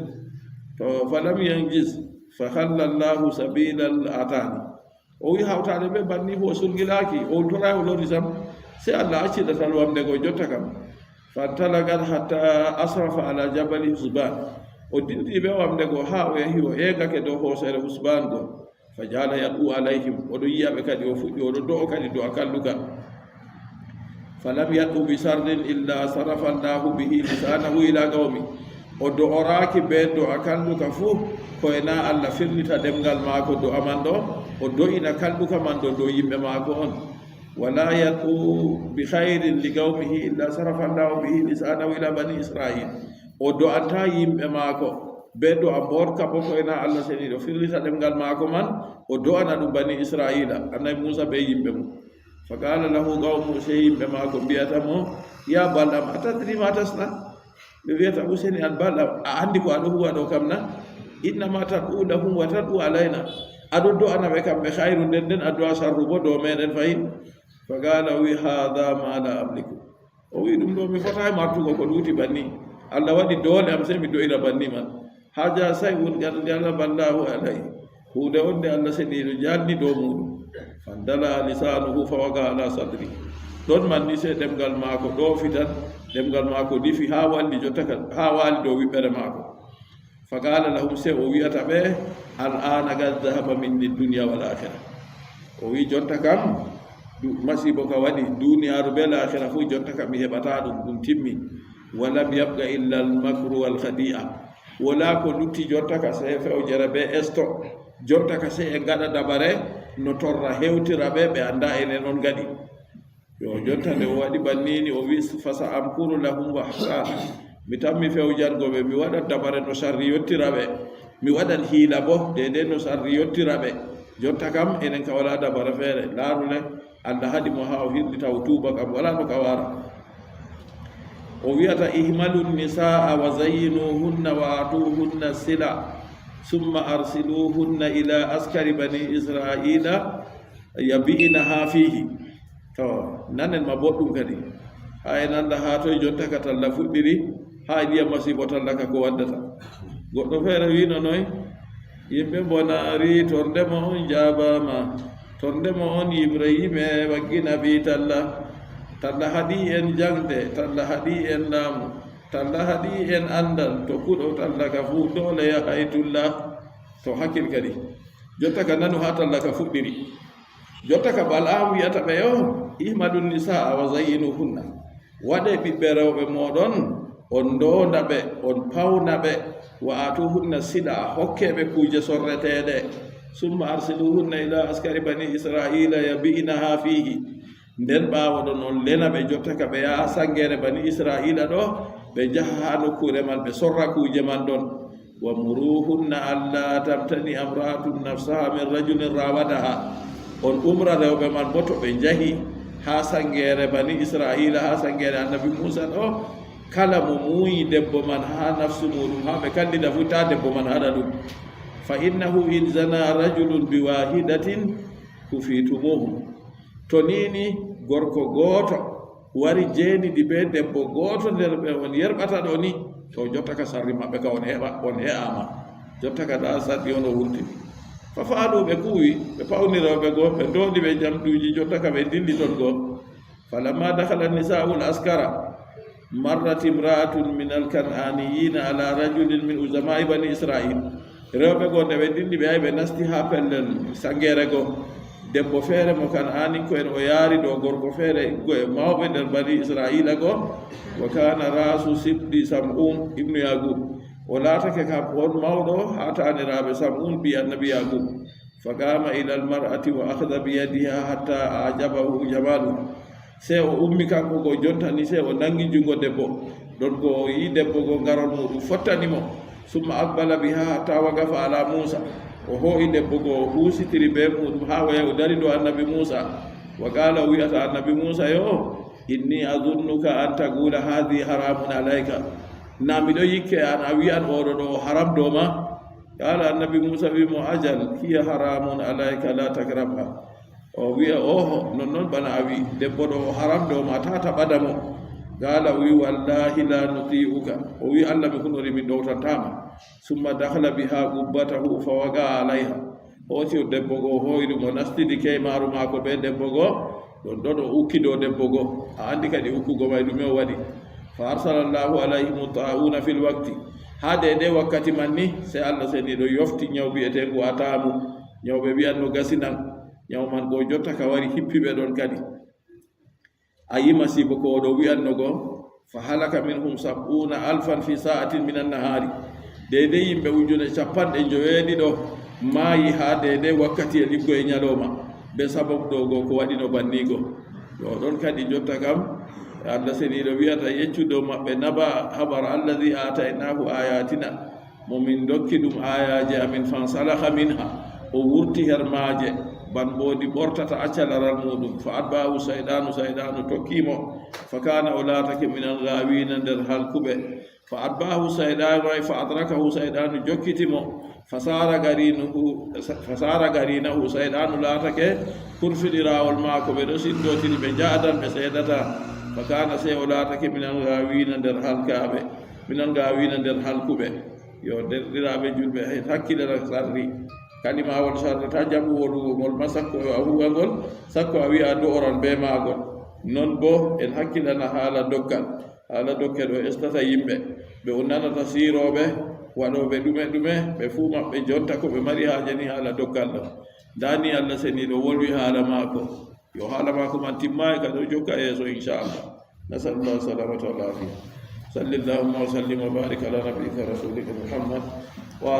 Speaker 2: to falam yanjis fa halla llahu sabilal atani o wi hawtade ɓe banni fo sulgilaki o tora o lori sam se allah accida tan wamde go jotta kam fantalagat hatta asrafa ala jabali husban o dindi ɓe wamde go ha o yahi o egake dow hoosere husban go fa jala yaɗu alayhim oɗo yiyaɓe kadi o fuɗɗi oɗo do'o kadi do a kalluka falam yaɗu bi sardin illa sarafa llahu bihi lisanahu ila qawmi o do'oraki be do a kalluka fuu koyena allah firlita ɗemgal maako do aman ɗo o do'ina kalluka man ɗo dow yimɓe maako on wala yaɗu bi hayrin li qawmihi illa sarafa llahu bihi lisanahu ila bani israil o do'anta yimɓe maako be do a mborka bo koyena allah seniɗo firlita ɗemgal maako man o do'ana ɗum bani israila annabi Musa be yimɓe mum fa qala lahu qawmu se yimɓe maako mbiyatamo ya balɗam atadri ma tasna ɓe wiyata useni an balɗam a andi ko aɗo huwa ɗo kam na innama tad'u lahum wa tad'u alayna aɗo do'ana ɓe kamɓe hayru nden nden addu'a sarru bo dow meɗen fayin fa qala wi hadha ma la amliku o wi ɗum ɗo mi fotayi martugo ko ɗuuti banni allah waɗi doole am sey mi do'ira banni man haja say'un qad jalaba llahu alayhi huunde on nde allah seniɗo jalni dow muɗum fandala lisanuhu fa waga ala sadri ɗon manni se ɗemgal maako ɗo fitan ɗemgal maako difi ha walli jottaka ha waali dow wiɓɓere maako fa qala lahum se o wiyata ɓe al ana gad dahaba minni dunia wal akhira o wi jonta kam masibo ka waɗi duniyaaru be l'akhira fu jonta kam mi heɓata ɗum timmi walam yabga illa al makru wal khadi'a wala ko lutti jonta ka se fewjere be esto jonta ka se e gaɗa dabare no torra hewtira ɓe anda ene noon gaɗi yo jonta nde o waɗi bannini o wi fasa amkuru lahum wa hasana mi tammi fewjangoɓe mi waɗat dabare no sarri yottira ɓe mi waɗan hiila bo dede no sarri yottira ɓe jonta kam enen ka wala dabare feere laarule anda haɗi mo ha o hirɗita o tuuba kam wala no ka wara o wiyata ihmalu nisaa wa zayyinuhunna wa atuhunna sila summa arsiluhunna ila askari bani israila yabi'inaha fihi to nanen ma boɗɗum kadi ha en anda ha toye jonta ka talla fuɗɗiri ha ɗiya masibo talla ka ko waddata goɗɗo feere wino noy yimɓe bonari tordemo on jabama tordemo on ibrahima waggina bi talla haɗi en jangde talla haɗi en laamu talla haɗi en andal to kuɗo talla ka fu dole yahaytullah to hakkil kadi jotta ka nanu ha talla ka fuɗɗiri jotta ka bal'am wiyata ɓe yo ihmadun nisaa wa zayyinuhunna waɗe ɓiɓɓe rewɓe moɗon on ndonda ɓe on pawna ɓe wa atuhunna siɗa hokkeɓe kuje sorreteɗe summa arsiluhunna ila askari bani israila yabi'inaha fihi nden ɓawo ɗon on lena ɓe jotta ka ɓe yaha sangere bani israila ɗo ɓe jaha ha nokkure man ɓe sorra kuje man ɗon wa muruhunna alla tamtani amratun nafsaha min rajulin rawadaha on umra rewɓe man bo to ɓe jahi ha sangere bani israila ha sangere annabi musa ɗo kala mo muuyi debbo man ha nafsu muɗum ha ɓe kallida fu ta debbo man haɗa ɗum fa innahu in zana rajulun bi wahidatin kufitumuhum to nini gorko gooto wari jeeniɗi ɓe debbo gooto nder ɓe on yerɓata ɗo ni to jotta ka sarri maɓɓe ka on he'ama jotta ka ɗa sarɗi on o wurtini fa faalu ɓe kuwi ɓe pawniroɓe goo ɓe ndoɗi ɓe jamɗuji jotta ka ɓe dilli ton goo falamma dakhala nisaul askara marrat imra'atun min alkan'aniyina ala rajulin min uzamai bani israil rewɓe goo nde ɓe dilli ɓe ay ɓe nasti ha pellel sangere goo debbo feere mo kan'ani ko en o yaari ɗo gorko feere goe mawɓe nder bani israila goo wa kana rasu sibdi sam'um ibnu yagub o laatake ka on mawɗo ha taniraɓe sam'un ɓi annabi yagub fa qama ila almar'ati wa akhadha bi yadiha hatta ajabahu jamalu se o ummi kanko go jontani se o nangi jungo debbo ɗon ko yi debbo go garol muɗum fottanimo summa aqbala biha hatta wagafa ala musa o hoo'i debbo go husitiri be muɗum ha waya o dari ɗo annabi musa wa qala o wiyata annabi musa yo inni azunnuka an taqula hadi haramun alayka na miɗo yikke an a wiyan oɗo ɗo haram ɗo ma qala annabi musa wimo ajal hiya haramun alayka la takrabha o wiya oho nonnoon bana a wi debbo ɗo haram ɗo ma tata ɓadamo qala o wi wallahi la nuti'uka o wi allah mi hunori min ɗowtantama summa dakhala biha qubbatahu fa waga alayha hoti o debbo go hoyri mo nastidi keymaru mako ɓe debbo go ɗon ɗo ɗo ukki ɗo debbo go a andi kadi ukkugo may ɗume o waɗi fa arsalallahu alayhim ta'una fil waqti ha de wakkati man ni se allah seni ɗo yofti ñaw bi'etengu atamu ñawɓe wiyanno gasinan ñaw man go jotta ka wari hippiɓe ɗon kadi a yi masibo ko oɗo wiyanno go fa halaka minhum 70,000 fi sa'atin min annahari dede yimɓe ujune 50 ɗo maayi ha dede wakkati e ɗiggo e ñalowma be sababu ɗo go ko waɗino bannigo yo ɗon kadi jotta kam allah seniɗo wiyata yeccuɗo maɓɓe naba habar allahi ataynahu ayatina momin dokki ɗum ayaji amin fansalaha minha o wurti her maaje banɓodi ɓortata accalaral muɗum fa atbahu saydanu tokkimo fa kana o laatake min alghawina nder halkuɓe fa atbahu saydanu ay fa adrakahu saydanu jokkitimo fasara garinahu saydanu laatake kurfiɗirawol maako ɓe ɗo siddotiri ɓe jaadan ɓe seedata fa kana se o laatake min alghawina nder halkuɓe yo derɗiraɓe julɓe hakkilera sarri kalimawol sarrata jaɓu wolugol ma sakko a huwagol sakko a wi'a do oran be magol non bo en hakkilana haala doggal ala dokke ɗo estata yimɓe ɓe o nanata siiroɓe waɗoɓe ɗume ɓe fuu maɓɓe jonta ko ɓe mari haaje ni haala dokkal ɗo dani allah seniɗo wolwi haala maako yo haala maako man timmayi kadi o jokka yeeso inchallah nasalullah salamata wal afia salli llahumma wa sallim wa barik ala nabiyika rasulika muhammad